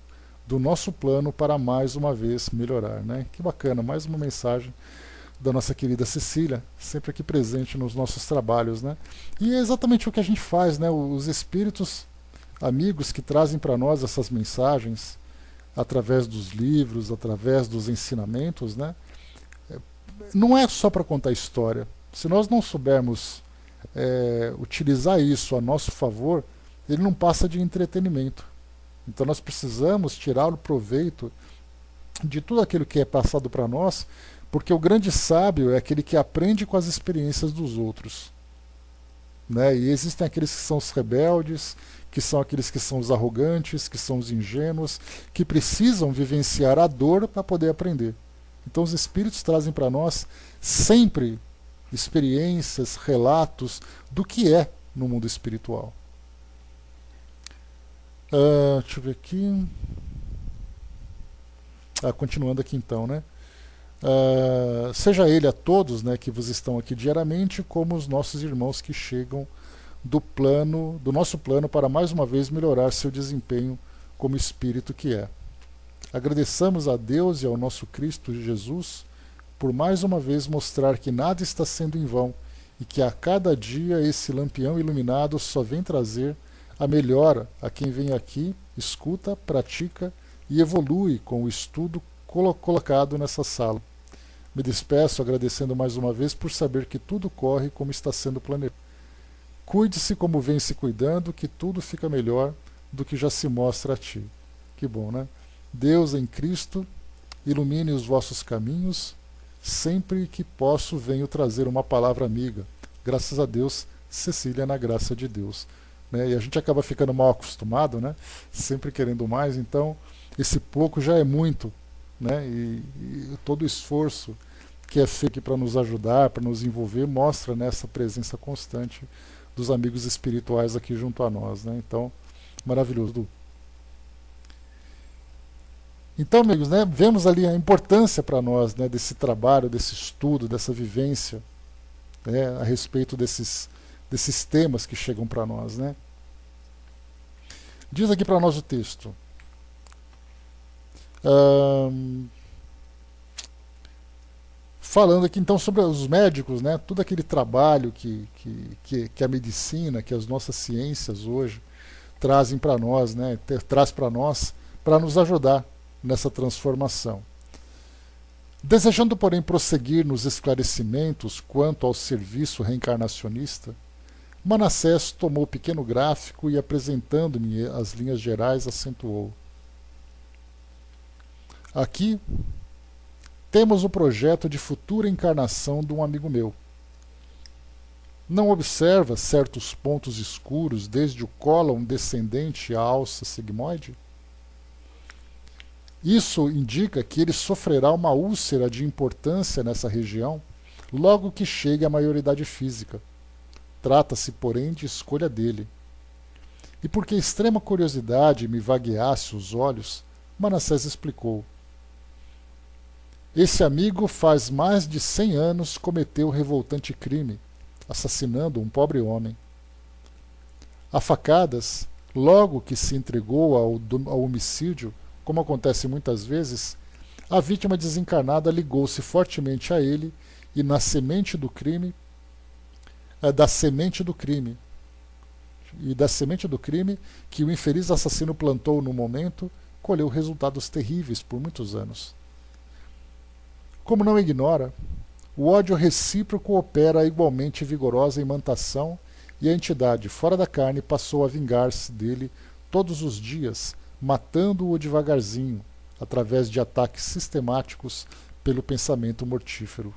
do nosso plano para mais uma vez melhorar, né? Que bacana, mais uma mensagem da nossa querida Cecília, sempre aqui presente nos nossos trabalhos, né? E é exatamente o que a gente faz, né? Os espíritos amigos que trazem para nós essas mensagens, através dos livros, através dos ensinamentos, né? Não é só para contar história. Se nós não soubermos utilizar isso a nosso favor, ele não passa de entretenimento. Então nós precisamos tirar o proveito de tudo aquilo que é passado para nós, porque o grande sábio é aquele que aprende com as experiências dos outros, né? E existem aqueles que são os rebeldes, que são aqueles que são os arrogantes, que são os ingênuos, que precisam vivenciar a dor para poder aprender. Então os espíritos trazem para nós sempre experiências, relatos do que é no mundo espiritual. Deixa eu ver aqui. Continuando aqui então, né? Seja ele a todos, né, que vos estão aqui diariamente, como os nossos irmãos que chegam do nosso plano para mais uma vez melhorar seu desempenho como espírito que é. Agradeçamos a Deus e ao nosso Cristo Jesus por mais uma vez mostrar que nada está sendo em vão e que a cada dia esse lampião iluminado só vem trazer a melhora a quem vem aqui, escuta, pratica e evolui com o estudo colocado nessa sala. Me despeço agradecendo mais uma vez por saber que tudo corre como está sendo planejado. Cuide-se como vem se cuidando, que tudo fica melhor do que já se mostra a ti. Que bom, né? Deus em Cristo, ilumine os vossos caminhos, sempre que posso venho trazer uma palavra amiga. Graças a Deus, Cecília na graça de Deus. Né? E a gente acaba ficando mal acostumado, né? Sempre querendo mais, então esse pouco já é muito, né? E todo o esforço que é feito para nos ajudar, para nos envolver, mostra nessa presença constante dos amigos espirituais aqui junto a nós, né? Então, maravilhoso. Então, amigos, né, vemos ali a importância para nós, né, desse trabalho, desse estudo, dessa vivência, né, a respeito desses temas que chegam para nós, né? Diz aqui para nós o texto. Falando aqui então sobre os médicos, né, todo aquele trabalho que a medicina, que as nossas ciências hoje trazem para nós, né, traz para nós, para nos ajudar nessa transformação. Desejando, porém, prosseguir nos esclarecimentos quanto ao serviço reencarnacionista, Manassés tomou o pequeno gráfico e, apresentando-me as linhas gerais, acentuou. Aqui Temos o projeto de futura encarnação de um amigo meu. Não observa certos pontos escuros desde o cólon descendente à alça sigmoide? Isso indica que ele sofrerá uma úlcera de importância nessa região logo que chegue à maioridade física. Trata-se, porém, de escolha dele. E porque extrema curiosidade me vagueasse os olhos, Manassés explicou. Esse amigo faz mais de 100 anos cometeu revoltante crime, assassinando um pobre homem. A facadas, logo que se entregou ao homicídio, como acontece muitas vezes, a vítima desencarnada ligou-se fortemente a ele e da semente do crime, que o infeliz assassino plantou no momento, colheu resultados terríveis por muitos anos. Como não ignora, o ódio recíproco opera igualmente vigorosa imantação e a entidade fora da carne passou a vingar-se dele todos os dias, matando-o devagarzinho, através de ataques sistemáticos pelo pensamento mortífero.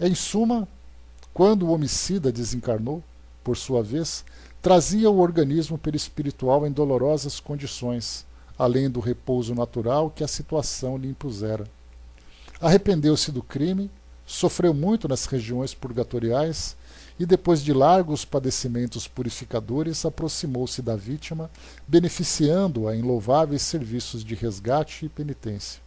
Em suma, quando o homicida desencarnou, por sua vez, trazia o organismo perispiritual em dolorosas condições, além do repouso natural que a situação lhe impusera. Arrependeu-se do crime, sofreu muito nas regiões purgatoriais e, depois de largos padecimentos purificadores, aproximou-se da vítima, beneficiando-a em louváveis serviços de resgate e penitência.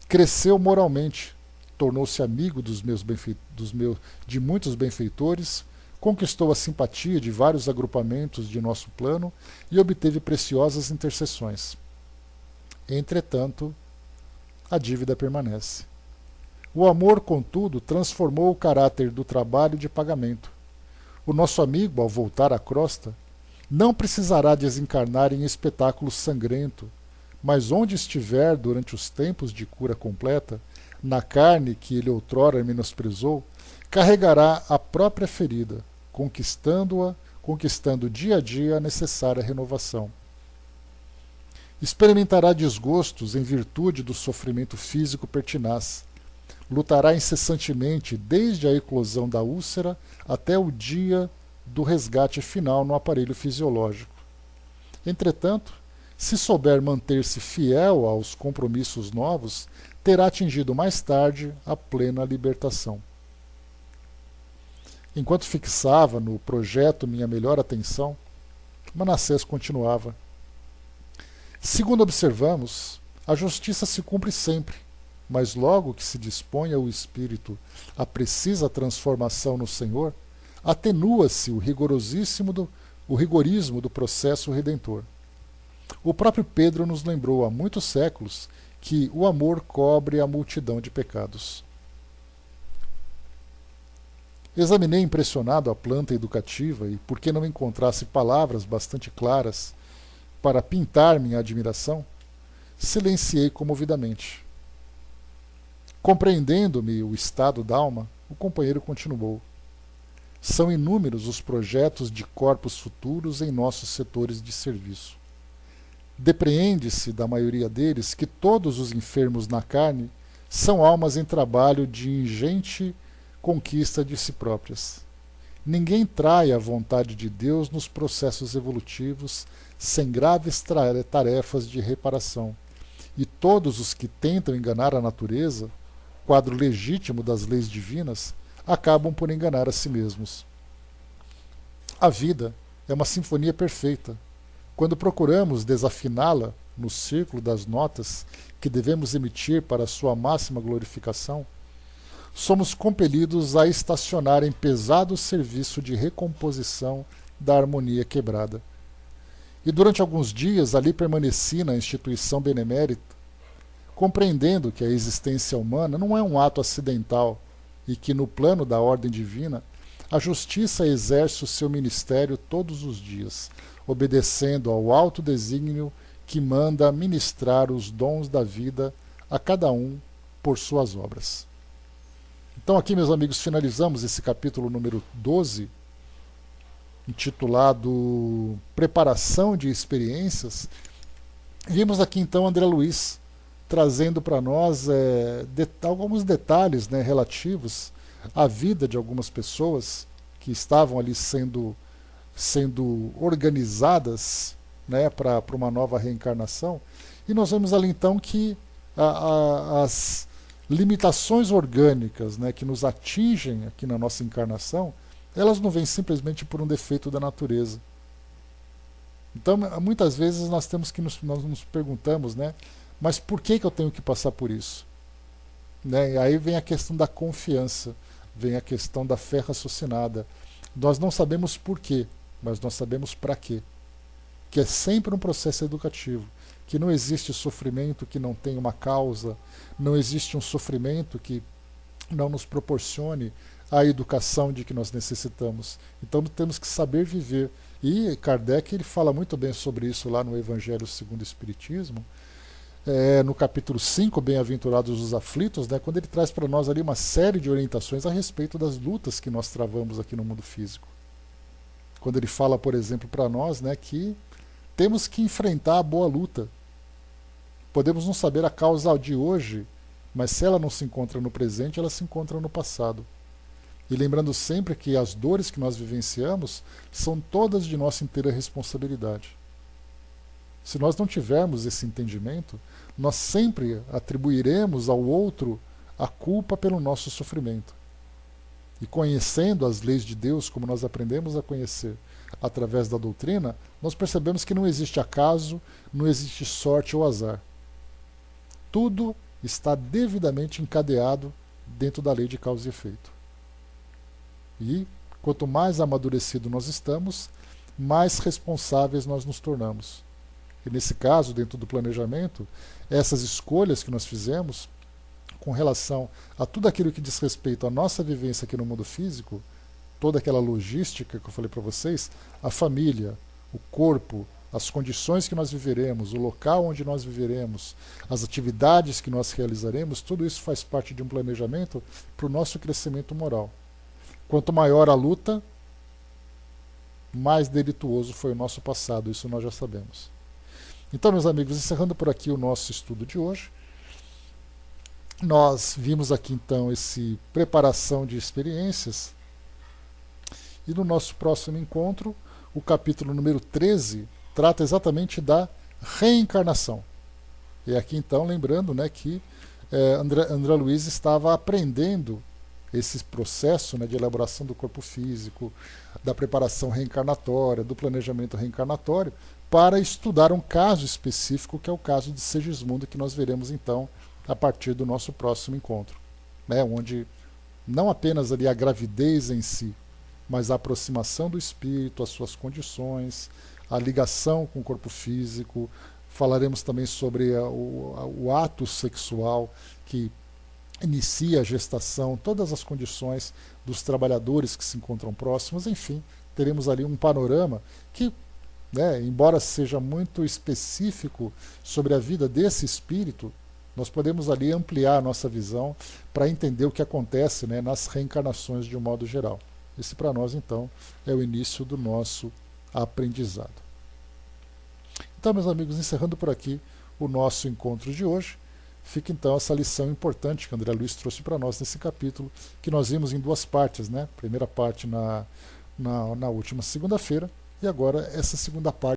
Cresceu moralmente, tornou-se amigo de muitos benfeitores, conquistou a simpatia de vários agrupamentos de nosso plano e obteve preciosas intercessões. Entretanto, a dívida permanece. O amor, contudo, transformou o caráter do trabalho de pagamento. O nosso amigo, ao voltar à crosta, não precisará desencarnar em espetáculo sangrento, mas onde estiver durante os tempos de cura completa, na carne que ele outrora menosprezou, carregará a própria ferida, conquistando dia a dia a necessária renovação. Experimentará desgostos em virtude do sofrimento físico pertinaz. Lutará incessantemente desde a eclosão da úlcera até o dia do resgate final no aparelho fisiológico. Entretanto, se souber manter-se fiel aos compromissos novos, terá atingido mais tarde a plena libertação. Enquanto fixava no projeto minha melhor atenção, Manassés continuava. Segundo observamos, a justiça se cumpre sempre, mas logo que se dispõe o espírito à precisa transformação no Senhor, atenua-se o rigorismo do processo redentor. O próprio Pedro nos lembrou há muitos séculos que o amor cobre a multidão de pecados. Examinei impressionado a planta educativa e, por que não encontrasse palavras bastante claras para pintar minha admiração, silenciei comovidamente. Compreendendo-me o estado d'alma, o companheiro continuou. São inúmeros os projetos de corpos futuros em nossos setores de serviço. Depreende-se da maioria deles que todos os enfermos na carne são almas em trabalho de ingente conquista de si próprias. Ninguém trai a vontade de Deus nos processos evolutivos sem graves tarefas de reparação, e todos os que tentam enganar a natureza, quadro legítimo das leis divinas, acabam por enganar a si mesmos. A vida é uma sinfonia perfeita. Quando procuramos desafiná-la no círculo das notas que devemos emitir para sua máxima glorificação, somos compelidos a estacionar em pesado serviço de recomposição da harmonia quebrada. E durante alguns dias ali permaneci na instituição benemérita, compreendendo que a existência humana não é um ato acidental e que no plano da ordem divina a justiça exerce o seu ministério todos os dias, obedecendo ao alto desígnio que manda ministrar os dons da vida a cada um por suas obras. Então aqui, meus amigos, finalizamos esse capítulo número 12, intitulado Preparação de Experiências. Vimos aqui então André Luiz trazendo para nós alguns detalhes, né, relativos à vida de algumas pessoas que estavam ali sendo organizadas, né, para uma nova reencarnação. E nós vemos ali então que as limitações orgânicas, né, que nos atingem aqui na nossa encarnação, elas não vêm simplesmente por um defeito da natureza. Então, muitas vezes nós nos perguntamos, né, mas por que eu tenho que passar por isso? Né? E aí vem a questão da confiança, vem a questão da fé raciocinada. Nós não sabemos por quê, mas nós sabemos para quê. Que é sempre um processo educativo. Que não existe sofrimento que não tenha uma causa, não existe um sofrimento que não nos proporcione a educação de que nós necessitamos. Então temos que saber viver. E Kardec ele fala muito bem sobre isso lá no Evangelho segundo o Espiritismo, no capítulo 5, Bem-aventurados os aflitos, né, quando ele traz para nós ali uma série de orientações a respeito das lutas que nós travamos aqui no mundo físico. Quando ele fala, por exemplo, para nós, né, que temos que enfrentar a boa luta. Podemos não saber a causa de hoje, mas se ela não se encontra no presente, ela se encontra no passado. E lembrando sempre que as dores que nós vivenciamos são todas de nossa inteira responsabilidade. Se nós não tivermos esse entendimento, nós sempre atribuiremos ao outro a culpa pelo nosso sofrimento. E conhecendo as leis de Deus, como nós aprendemos a conhecer através da doutrina, nós percebemos que não existe acaso, não existe sorte ou azar. Tudo está devidamente encadeado dentro da lei de causa e efeito. E quanto mais amadurecido nós estamos, mais responsáveis nós nos tornamos. E nesse caso, dentro do planejamento, essas escolhas que nós fizemos com relação a tudo aquilo que diz respeito à nossa vivência aqui no mundo físico, toda aquela logística que eu falei para vocês, a família, o corpo, as condições que nós viveremos, o local onde nós viveremos, as atividades que nós realizaremos, tudo isso faz parte de um planejamento para o nosso crescimento moral. Quanto maior a luta, mais delituoso foi o nosso passado, isso nós já sabemos. Então, meus amigos, encerrando por aqui o nosso estudo de hoje, nós vimos aqui então esse preparação de experiências e no nosso próximo encontro, o capítulo número 13 trata exatamente da reencarnação. E aqui então, lembrando, né, que André Luiz estava aprendendo esse processo, né, de elaboração do corpo físico, da preparação reencarnatória, do planejamento reencarnatório, para estudar um caso específico, que é o caso de Segismundo, que nós veremos então a partir do nosso próximo encontro, né, onde não apenas ali a gravidez em si, mas a aproximação do espírito, as suas condições, a ligação com o corpo físico. Falaremos também sobre o ato sexual que inicia a gestação, todas as condições dos trabalhadores que se encontram próximos, enfim, teremos ali um panorama que, né, embora seja muito específico sobre a vida desse espírito, nós podemos ali ampliar a nossa visão para entender o que acontece, né, nas reencarnações de um modo geral. Esse para nós, então, é o início do nosso aprendizado. Então, meus amigos, encerrando por aqui o nosso encontro de hoje, fica então essa lição importante que André Luiz trouxe para nós nesse capítulo, que nós vimos em duas partes, né? Primeira parte na última segunda-feira, e agora essa segunda parte